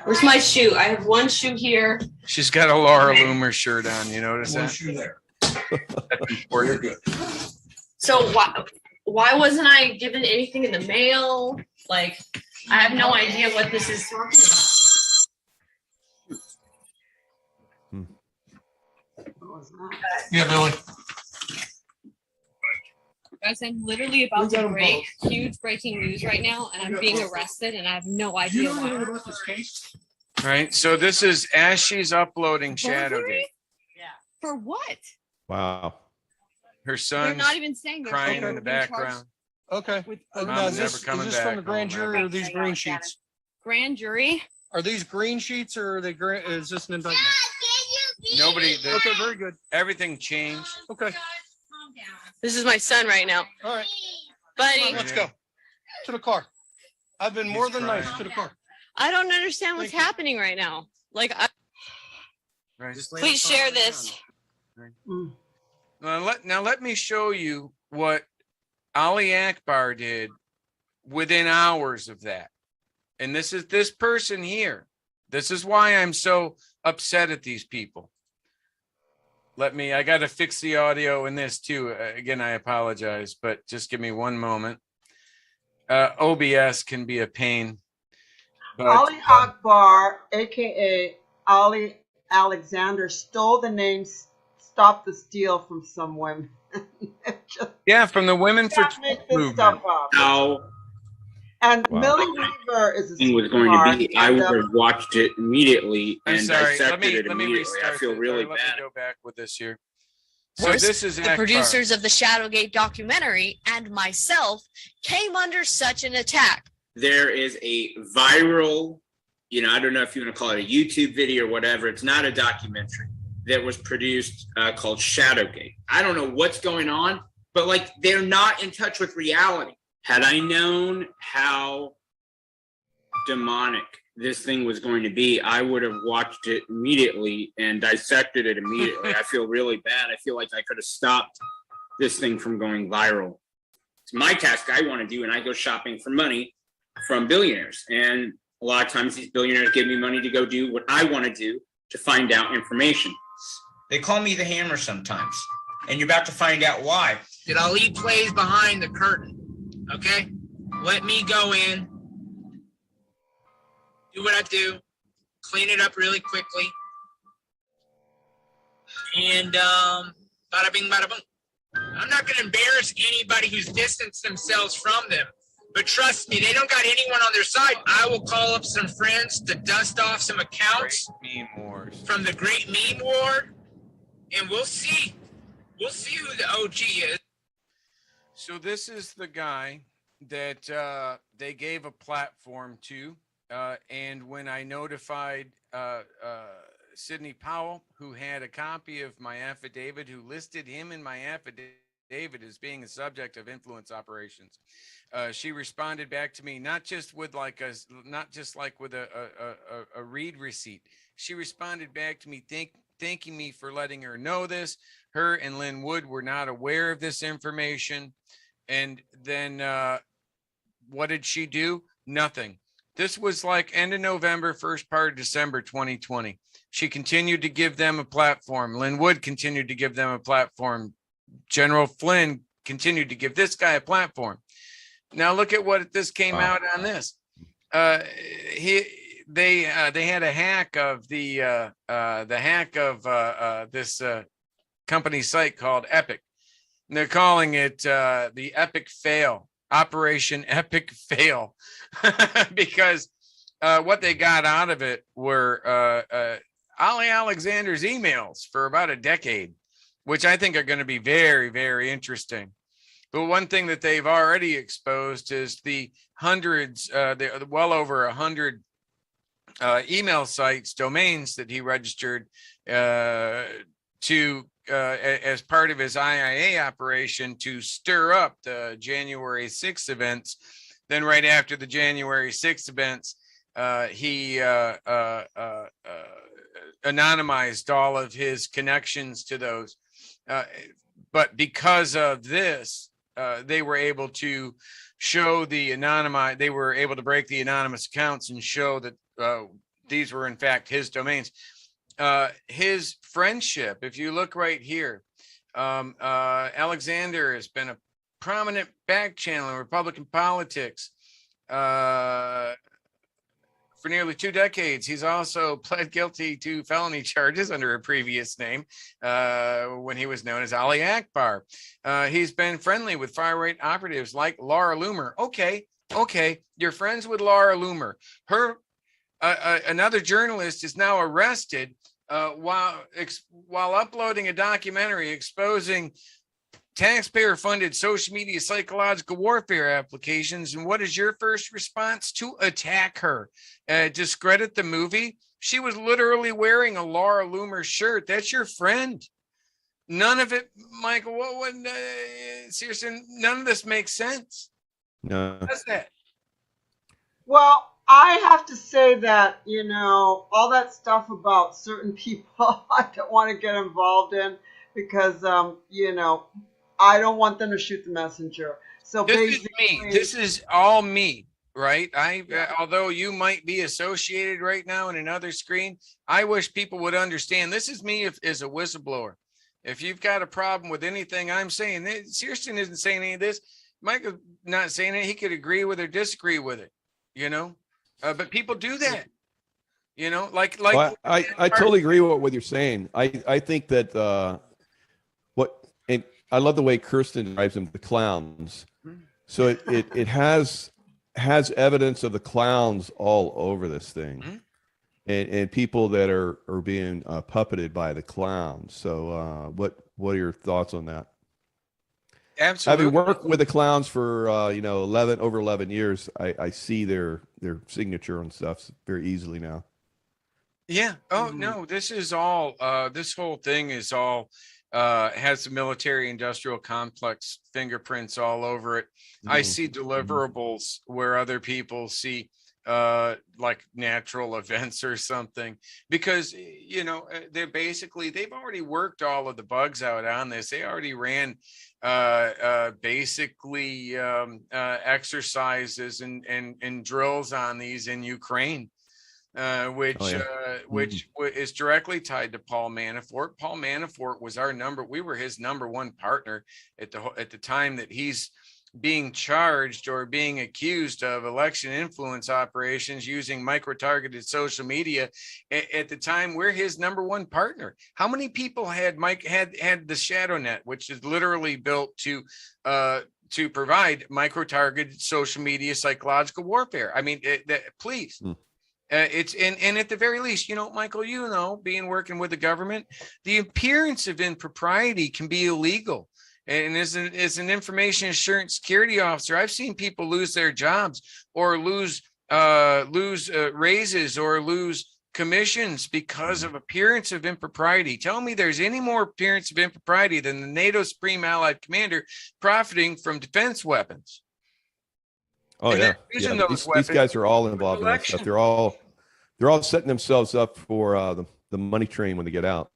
Where's my shoe? I have one shoe here. She's got a Laura Loomer shirt on. You notice that? One shoe there. You're good. So why wasn't I given anything in the mail? Like, I have no idea what this is talking about. What was that? Yeah, Billy. Guys, I'm literally about to break huge breaking news right now, and I'm being arrested, and I have no idea why. About this case? Right. So this is as she's uploading Shadowgate. For what? Wow. Her They're son's not even saying they're crying in being the charged background. Okay. with Now, Mom's is never this coming from the back. grand Oh, jury my or these green sheets? grand jury. Are these green sheets or are they is this an indictment? Nobody. Okay, very good. Everything changed. Okay. This is my son right now. All right. Buddy, Let's go. To the car. I've been more than nice. crying. To the car. I don't understand what's Thank you. happening right now. Like, Right. please share this. Mm. Now let me show you what Ali Akbar did within hours of that. And this is this person here. This is why I'm so upset at these people. I got to fix the audio in this too. Again, I apologize, but just give me one moment. OBS can be a pain. But, Ali Akbar, aka Ali Alexander, stole the name Stop the Steal from some women. yeah, from the Women for Can't make this movement. stuff up. No. And Wow. Millie Weaver is a Thing was going to sweetheart, be, I and would have watched it immediately I'm and sorry. dissected it Let me immediately. I restart feel this, or really let bad. me go back with this here. So this is the Akbar. producers of the Shadowgate documentary and myself came under such an attack. There is a viral, I don't know if you want to call it a YouTube video or whatever. It's not a documentary that was produced called Shadowgate. I don't know what's going on, but like they're not in touch with reality. Had I known how demonic this thing was going to be, I would have watched it immediately and dissected it immediately. I feel really bad. I feel like I could have stopped this thing from going viral. It's my task I want to do, and I go shopping for money from billionaires. And a lot of times these billionaires give me money to go do what I want to do to find out information. They call me the Hammer sometimes, and you're about to find out why. That Ali plays behind the curtain, okay? Let me go in, do what I do, clean it up really quickly, and bada bing, bada boom. I'm not going to embarrass anybody who's distanced themselves from them, but trust me, they don't got anyone on their side. I will call up some friends to dust off some accounts Great meme wars. from the Great Meme War, and we'll see. We'll see who the OG is. So this is the guy that they gave a platform to. And when I notified Sidney Powell, who had a copy of my affidavit, who listed him in my affidavit as being a subject of influence operations, she responded back to me not just with like a read receipt. She responded back to me thanking me for letting her know this. Her and Lynn Wood were not aware of this information. And then what did she do? Nothing. This was like end of November, first part of December 2020. She continued to give them a platform. Lynn Wood continued to give them a platform. General Flynn continued to give this guy a platform. Now look at what this came out on this. They had a hack of the hack of this company site called Epic. And they're calling it the Epic Fail, Operation Epic Fail, because what they got out of it were Ali Alexander's emails for about a decade, which I think are going to be very, very interesting. But one thing that they've already exposed is the hundreds, well over 100 email sites, domains that he registered to as part of his IIA operation to stir up the January 6th events. Then right after the January 6th events, he anonymized all of his connections to those. But because of this, they were able to show the they were able to break the anonymous accounts and show that these were in fact his domains. His friendship, if you look right here, Alexander has been a prominent back channel in Republican politics for nearly 2 decades. He's also pled guilty to felony charges under a previous name when he was known as Ali Akbar. He's been friendly with far-right operatives like Laura Loomer. Okay, you're friends with Laura Loomer. Another journalist is now arrested while uploading a documentary exposing taxpayer-funded social media psychological warfare applications. And what is your first response? To attack her, discredit the movie. She was literally wearing a Laura Loomer shirt. That's your friend. None of it, Michael. Seriously, none of this makes sense. No. What's that? Well, I have to say that, all that stuff about certain people, I don't want to get involved in because, I don't want them to shoot the messenger. So This basically, is me. This is all me, right? Although you might be associated right now in another screen, I wish people would understand. This is me as a whistleblower. If you've got a problem with anything I'm saying, Searson isn't saying any of this. Michael's not saying it. He could agree with or disagree with it, but people do that, Well, I totally agree with what you're saying. I think that and I love the way Kirsten drives them, the clowns. So it has has evidence of the clowns all over this thing. Mhm. And people that are being puppeted by the clowns. So what are your thoughts on that? Absolutely. Having worked with the clowns for 11 years, I see their signature and stuff very easily now. Yeah. Oh Mhm. no, this is all this whole thing is all has the military industrial complex fingerprints all over it. I Mhm. see Mhm. deliverables where other people see like natural events or something, because they've already worked all of the bugs out on this. They already ran basically exercises and drills on these in Ukraine, Oh yeah. Mhm. which is directly tied to Paul Manafort. Paul Manafort was we were his number one partner at the time that he's being charged or being accused of election influence operations using micro-targeted social media. At the time, we're his number one partner. How many people had the shadow net, which is literally built to provide micro-targeted social media psychological warfare? I mean, please. Mm. It's and at the very least, Michael, being working with the government, the appearance of impropriety can be illegal. And as an information assurance security officer, I've seen people lose their jobs or lose raises or lose commissions because of appearance of impropriety. Tell me there's any more appearance of impropriety than the NATO Supreme Allied Commander profiting from defense weapons. Oh And yeah. they're using Yeah. those These weapons guys are all for involved in that stuff. election. They're all setting themselves up for the money train when they get out.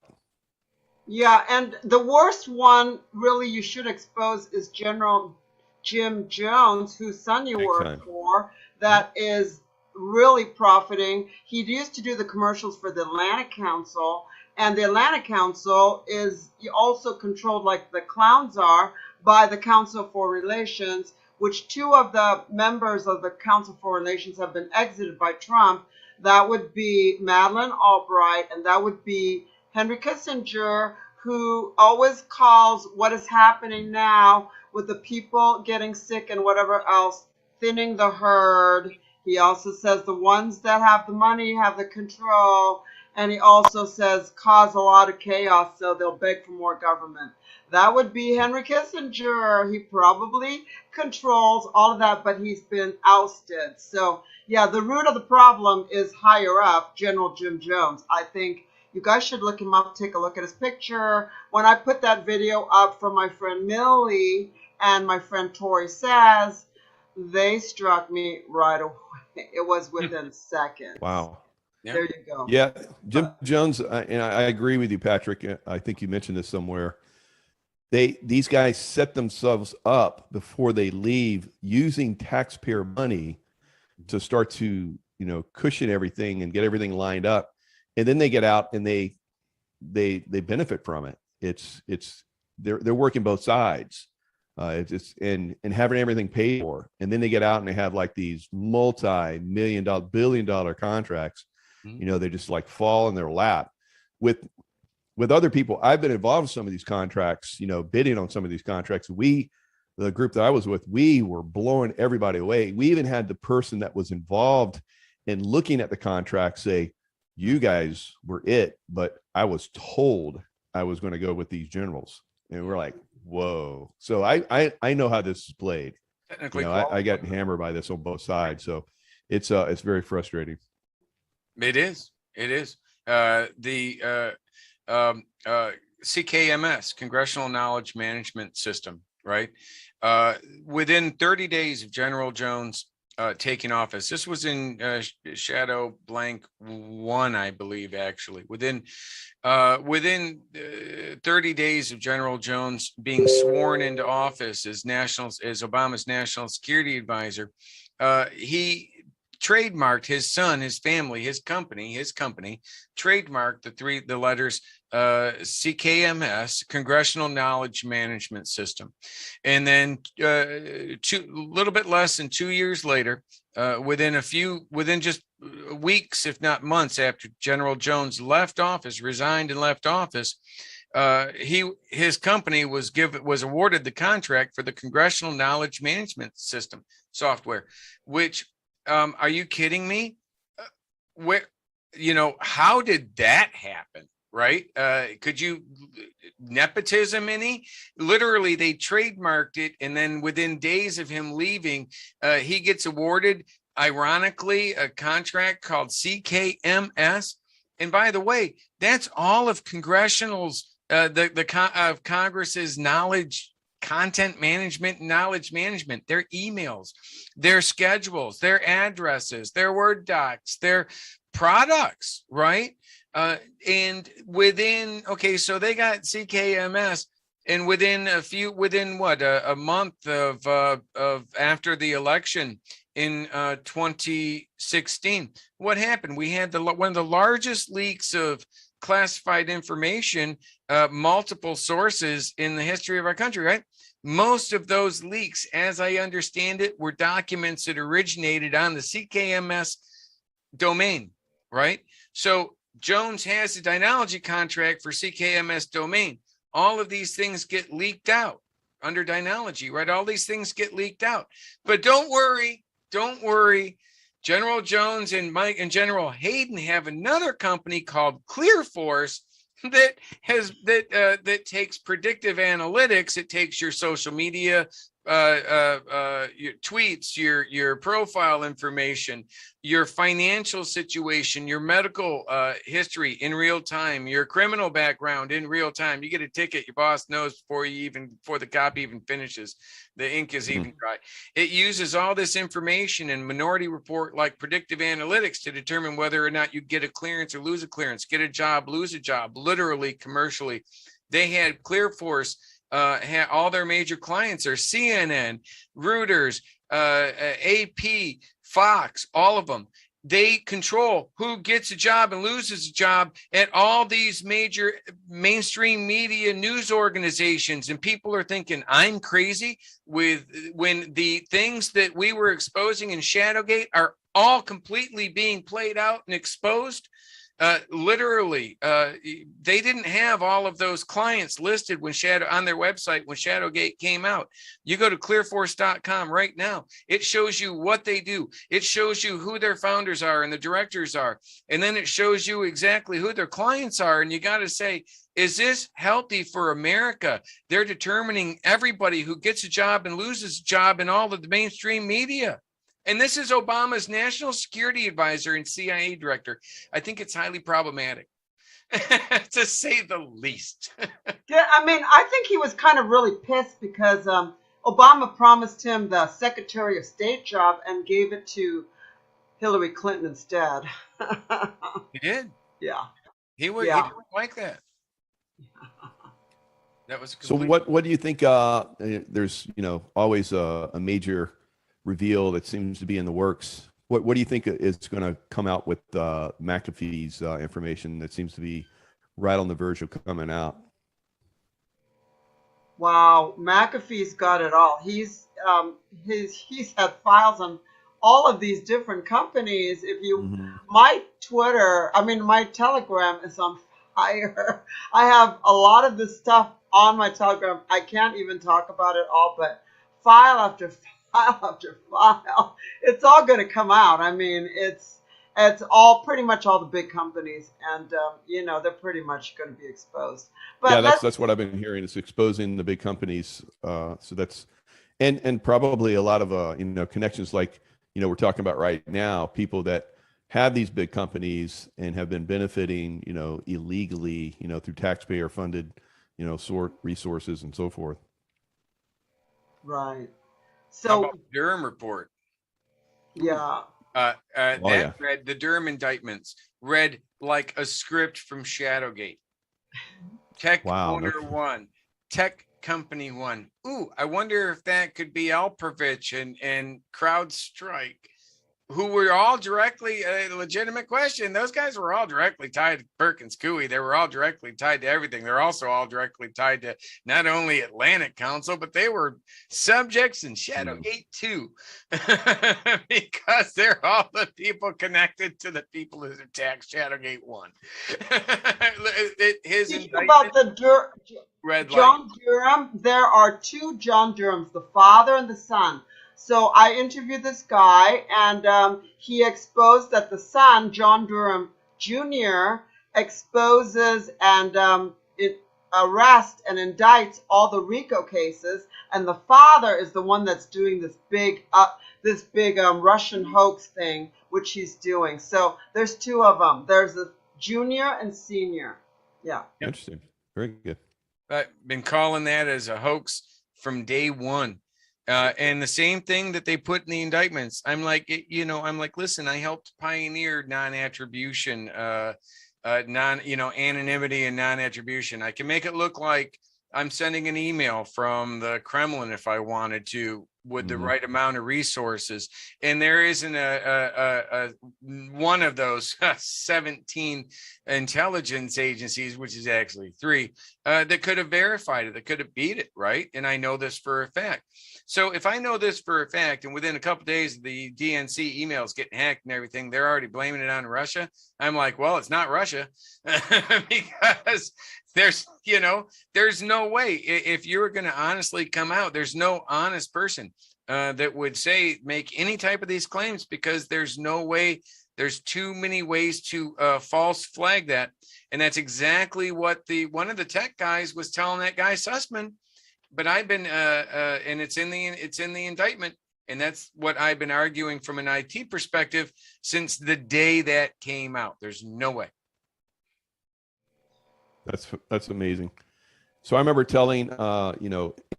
Yeah, and the worst one, really, you should expose is General Jim Jones, whose son you Big work time. for, that is really profiting. He used to do the commercials for the Atlantic Council, and the Atlantic Council is also controlled, like the clowns are, by the Council for Relations, which two of the members of the Council for Relations have been exited by Trump. That would be Madeleine Albright, and that would be Henry Kissinger, who always calls what is happening now with the people getting sick and whatever else, thinning the herd. He also says the ones that have the money have the control. And he also says cause a lot of chaos so they'll beg for more government. That would be Henry Kissinger. He probably controls all of that, but he's been ousted. So, yeah, the root of the problem is higher up, General Jim Jones. I think you guys should look him up, take a look at his picture. When I put that video up from my friend Millie and my friend Tori Says, they struck me right away. It was within seconds. Wow. Yeah. There you go. Yeah, Jim Jones, and I agree with you, Patrick. I think you mentioned this somewhere. These guys set themselves up before they leave using taxpayer money to start to cushion everything and get everything lined up, and then they get out and they benefit from it. They're working both sides. And having everything paid for, and then they get out and they have like these multi-million-dollar, billion-dollar contracts. They just like fall in their lap. With other people, I've been involved in some of these contracts, bidding on some of these contracts. The group that I was with, we were blowing everybody away. We even had the person that was involved in looking at the contract say, you guys were it, but I was told I was going to go with these generals. And we're like, whoa. So I know how this is played. Technically, I got hammered by this on both sides. So it's very frustrating. It is. The CKMS, Congressional Knowledge Management System, right? Within 30 days of General Jones taking office, this was in Shadow Blank 1, I believe, actually. Within 30 days of General Jones being sworn into office as Obama's national security advisor, he trademarked his son, his family, his company trademarked the letters CKMS, Congressional Knowledge Management System. And then little bit less than 2 years later, within just weeks, if not months after General Jones resigned and left office, his company was awarded the contract for the Congressional Knowledge Management System software, which are you kidding me? Where, how did that happen? Right? Could you nepotism any? Literally, they trademarked it, and then within days of him leaving, he gets awarded, ironically, a contract called CKMS. And by the way, that's all of Congressional's of Congress's content management, knowledge management, their emails, their schedules, their addresses, their Word docs, their products, right? And so they got CKMS, and within a month of after the election in 2016, what happened? We had one of the largest leaks of classified information, multiple sources in the history of our country, right? Most of those leaks, as I understand it, were documents that originated on the CKMS domain, right? So Jones has a Dynology contract for CKMS domain. All of these things get leaked out under Dynology, right? All these things get leaked out. But don't worry. General Jones and Mike and General Hayden have another company called ClearForce that takes predictive analytics. It takes your social media, your tweets, your profile information, your financial situation, your medical history in real time, your criminal background in real time. You get a ticket, your boss knows before the copy even finishes. The ink is even dry. It uses all this information and Minority Report like predictive analytics to determine whether or not you get a clearance or lose a clearance, get a job, lose a job, literally, commercially. They had ClearForce. All their major clients are CNN, Reuters, AP, Fox, all of them. They control who gets a job and loses a job at all these major mainstream media news organizations. And people are thinking, I'm crazy when the things that we were exposing in Shadowgate are all completely being played out and exposed. Literally, they didn't have all of those clients listed on their website when Shadowgate came out. You go to clearforce.com right now. It shows you what they do. It shows you who their founders are and the directors are. And then it shows you exactly who their clients are. And you got to say, is this healthy for America? They're determining everybody who gets a job and loses a job in all of the mainstream media. And this is Obama's national security advisor and CIA director. I think it's highly problematic, to say the least. Yeah, I mean, I think he was kind of really pissed because Obama promised him the Secretary of State job and gave it to Hillary Clinton instead. He did. Yeah. He didn't like that. That was so. What do you think? There's always a major reveal that seems to be in the works. What do you think is going to come out with McAfee's information that seems to be right on the verge of coming out? Wow, McAfee's got it all. He's had files on all of these different companies. If you my Telegram is on fire. I have a lot of this stuff on my Telegram. I can't even talk about it all, but file after file after file, it's all going to come out. I mean, it's all pretty much all the big companies, and they're pretty much going to be exposed. But yeah, that's what I've been hearing, is exposing the big companies. So that's and probably a lot of connections, like we're talking about right now, people that have these big companies and have been benefiting illegally through taxpayer funded resources and so forth. Right. How So about Durham report? yeah. Read the Durham indictments read like a script from Shadowgate. Tech owner one, tech company one. Ooh, I wonder if that could be Alprovich and CrowdStrike. who were all directly a legitimate question. Those guys were all directly tied to Perkins Coie. They were all directly tied to everything. They're also all directly tied to not only Atlantic Council, but they were subjects in Shadowgate too, because they're all the people connected to the people who attacked Shadowgate 1. His Speaking indictment about the red light. John Durham, there are two John Durhams, the father and the son. So I interviewed this guy, and he exposed that the son, John Durham Jr., exposes and arrests and indicts all the RICO cases, and the father is the one that's doing this big Russian hoax thing, which he's doing. So there's two of them. There's a junior and senior. Yeah. Interesting. Very good. I've been calling that as a hoax from day one. And the same thing that they put in the indictments. I'm like, listen, I helped pioneer non-attribution, anonymity and non-attribution. I can make it look like I'm sending an email from the Kremlin if I wanted to, with the right amount of resources. And there isn't a one of those 17 intelligence agencies, which is actually 3, that could have verified it, that could have beat it, right? And I know this for a fact. So if I know this for a fact, and within a couple of days, the DNC emails getting hacked and everything, they're already blaming it on Russia. I'm like, well, it's not Russia because there's no way. If you're going to honestly come out, there's no honest person that would make any type of these claims, because there's no way. There's too many ways to false flag that. And that's exactly what one of the tech guys was telling that guy Sussman. But I've been, and it's in the indictment, and that's what I've been arguing from an IT perspective since the day that came out. There's no way. That's amazing. So I remember telling,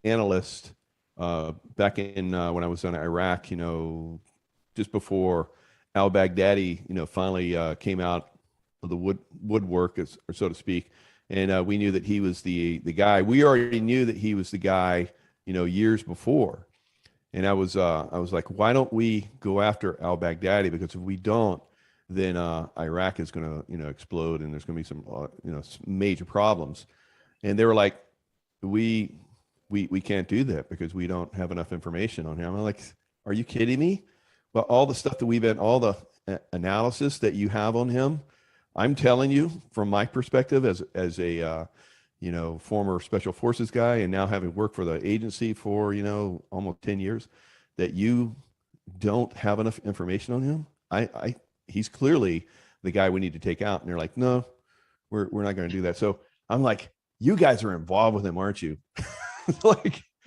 analysts back in when I was in Iraq, just before al-Baghdadi, finally came out of the woodwork, or so to speak. And we knew that he was the guy. We already knew that he was the guy, years before. And I was like, why don't we go after al-Baghdadi? Because if we don't, then Iraq is going to, explode, and there's going to be some, major problems. And they were like, we can't do that because we don't have enough information on him. I'm like, are you kidding me? Well, all the stuff that all the analysis that you have on him, I'm telling you from my perspective as a former special forces guy, and now having worked for the agency for almost 10 years, that you don't have enough information on him. He's clearly the guy we need to take out. And they're like, no, we're not going to do that. So I'm like, you guys are involved with him, aren't you?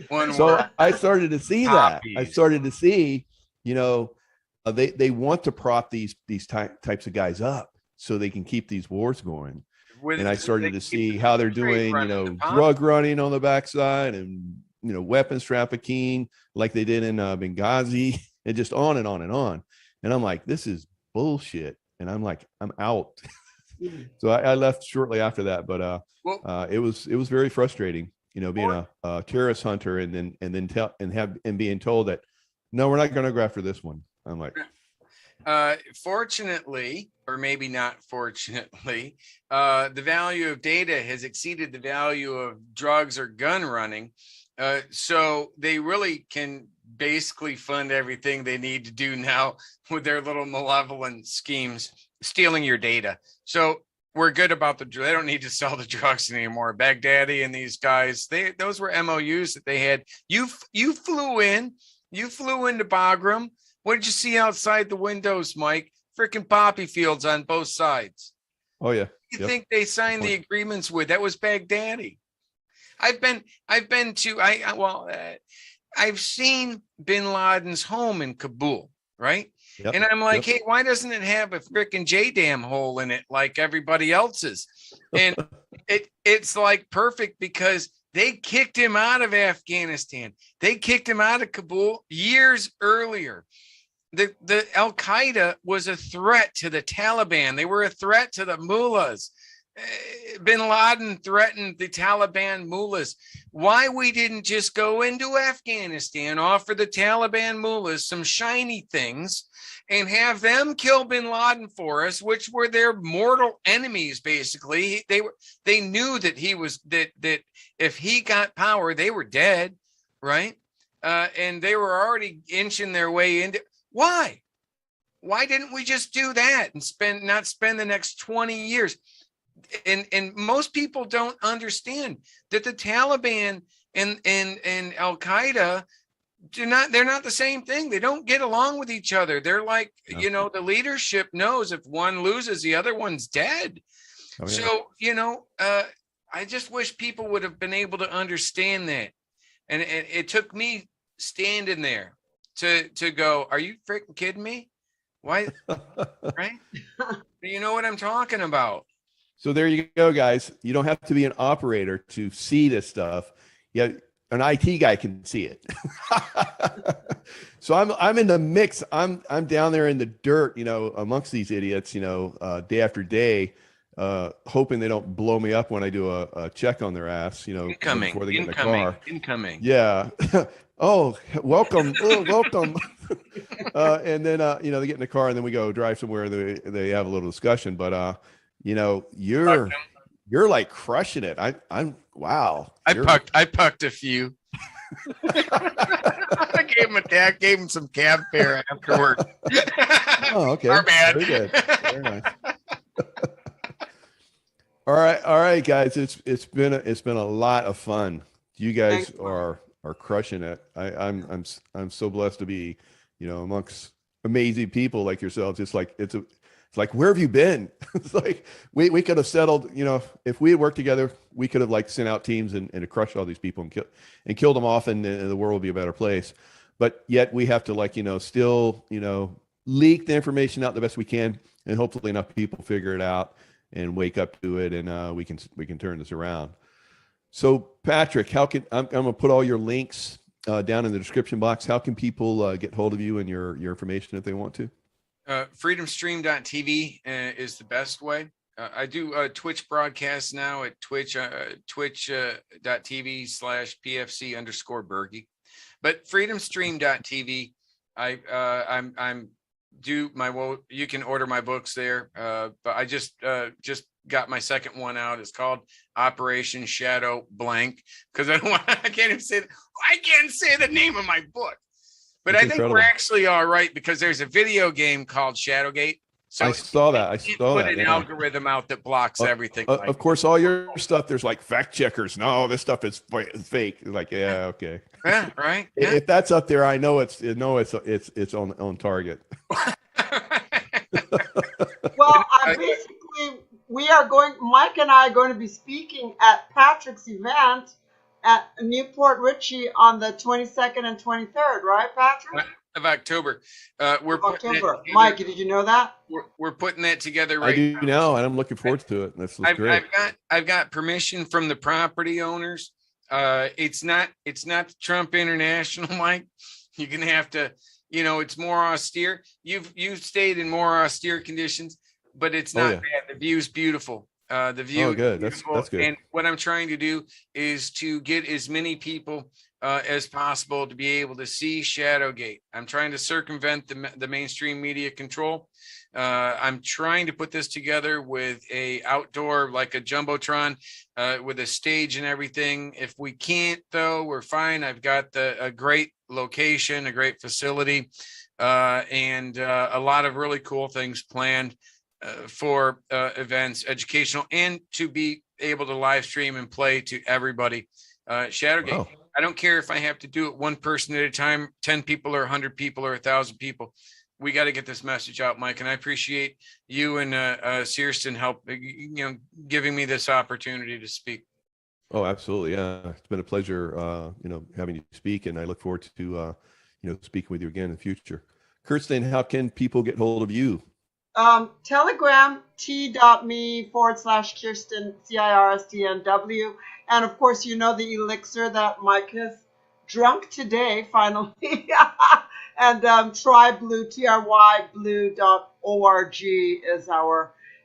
I started to see that. I started to see, they want to prop these types of guys up so they can keep these wars going. And I started to see how they're doing, drug running on the backside, and, weapons trafficking like they did in Benghazi, and just on and on and on. And I'm like, this is bullshit. And I'm like, I'm out. So I left shortly after that, but it was very frustrating, being a terrorist hunter and being told that, no, we're not going to go after this one. I'm like, fortunately, or maybe not fortunately, the value of data has exceeded the value of drugs or gun running. So they really can basically fund everything they need to do now with their little malevolent schemes, stealing your data. So we're good about they don't need to sell the drugs anymore. Baghdadi and these guys, those were MOUs that they had. You flew into Bagram. What did you see outside the windows, Mike? Freaking poppy fields on both sides. Oh yeah. You think they signed the agreements with? That was Baghdadi. I've seen bin Laden's home in Kabul, right? Yep. And I'm like, hey, why doesn't it have a freaking J-dam hole in it like everybody else's? And it's like perfect because they kicked him out of Afghanistan. They kicked him out of Kabul years earlier. The Al-Qaeda was a threat to the Taliban. They were a threat to the mullahs. bin Laden threatened the Taliban mullahs. Why we didn't just go into Afghanistan, offer the Taliban mullahs some shiny things and have them kill bin Laden for us, which were their mortal enemies. Basically, they knew that he was that if he got power, they were dead, right? And they were already inching their way into. Why didn't we just do that and not spend the next 20 years? And most people don't understand that the Taliban and Al Qaeda they're not the same thing. They don't get along with each other. They're like, the leadership knows if one loses, the other one's dead. Oh, yeah. So, I just wish people would have been able to understand that. And it took me standing there to go, are you freaking kidding me? Why? Right? You know what I'm talking about. So there you go, guys. You don't have to be an operator to see this stuff. Yeah, an IT guy can see it. So I'm in the mix. I'm down there in the dirt, amongst these idiots, day after day, hoping they don't blow me up when I do a check on their ass, before they get in the car. Incoming. Yeah. Oh, welcome. Oh, welcome. And then, they get in the car and then we go drive somewhere and they have a little discussion. But, you're like crushing it. I'm wow. I pucked a few. I gave him some cab fare afterward. Oh, okay. Our bad. Very good. Very nice. All right, guys. It's been a lot of fun. You guys are crushing it. I'm so blessed to be, amongst amazing people like yourselves. It's like, where have you been? It's like we could have settled, if we had worked together, we could have sent out teams and crushed all these people and killed them off, and the world would be a better place. But yet we have to still, leak the information out the best we can, and hopefully enough people figure it out and wake up to it, and we can turn this around. So Patrick, I'm going to put all your links down in the description box. How can people get hold of you and your information if they want to? Freedomstream.tv is the best way. I do Twitch broadcasts now at twitch.tv/PFC_Bergie. But freedomstream.tv, you can order my books there. But I just got my second one out. It's called Operation Shadow Blank, because I can't say the name of my book. But I think incredible. We're actually all right, because there's a video game called Shadowgate. So I saw that. Put an algorithm out that blocks everything. Of course, all your stuff, there's fact checkers. No, this stuff is fake. Yeah, okay. Yeah, right. Yeah. If that's up there, I know it's on target. Well, basically, Mike and I are going to be speaking at Patrick's event at Newport Richie on the 22nd and 23rd, right, Patrick? Of October. October. Mike, did you know that? We're putting that together right now. I do now, and I'm looking forward to it. That's great. I've got permission from the property owners. It's not Trump International, Mike. You're gonna have to, it's more austere. You've stayed in more austere conditions, but it's not bad. The view's beautiful. The view. Oh, good. That's good. And what I'm trying to do is to get as many people as possible to be able to see Shadowgate. I'm trying to circumvent the mainstream media control. I'm trying to put this together with a outdoor, like a Jumbotron, with a stage and everything. If we can't, though, we're fine. I've got a great location, a great facility, and a lot of really cool things planned for events, educational, and to be able to live stream and play to everybody. Shadowgate. Wow. I don't care if I have to do it one person at a time, 10 people or 100 people or 1,000 people. We got to get this message out, Mike. And I appreciate you and Searston giving me this opportunity to speak. Oh, absolutely. Yeah. It's been a pleasure, having you speak, and I look forward to, speaking with you again in the future. Kirsten, how can people get hold of you? Telegram, t.me/Kirsten, CIRSTNW. And of course, the elixir that Mike has drunk today, finally. And tryblue, TRYblue.org is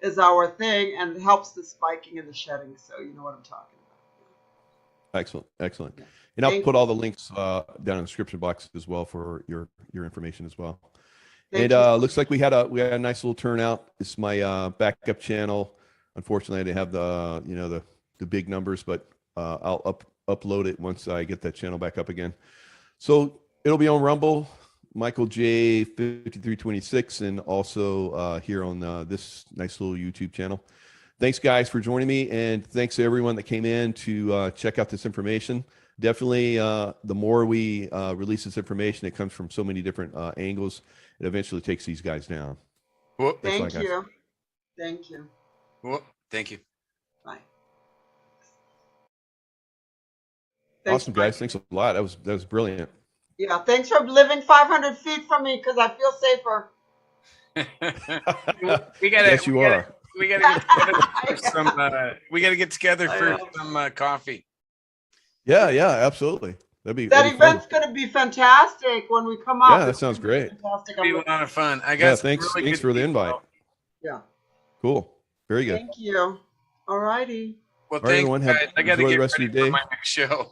is our thing, and it helps the spiking and the shedding. So you know what I'm talking about. Excellent. Excellent. And I'll Thank put you. all the links down in the description box as well for your information as well. Thank And you. looks like we had a nice little turnout. This is my backup channel. Unfortunately, I didn't have the big numbers, but I'll upload it once I get that channel back up again. So it'll be on Rumble, Michael J 5326, and also here on this nice little YouTube channel. Thanks, guys, for joining me, and thanks to everyone that came in to check out this information. Definitely, the more we release this information, it comes from so many different angles. It eventually takes these guys down. Whoop, Thanks a lot, Thank guys. you. Thank you. whoop. Thank you. Bye. Thanks, Awesome, Mike. guys. Thanks a lot. That was brilliant. Yeah, thanks for living 500 feet from me because I feel safer. we gotta. Yes, you are. We gotta get together for some. We gotta get together I for know. some coffee. Yeah, absolutely. That'd That be fun. event's going to be fantastic when we come up. Yeah, that It's sounds gonna be great. Fantastic. It'll be a I'm- lot of fun. I got Yeah, some thanks really good for the people. invite. Yeah. Cool. Very good. Thank you. All righty. Well, All right, thanks, everyone. Have- guys. I got to enjoy the get rest of ready your for day. my next show.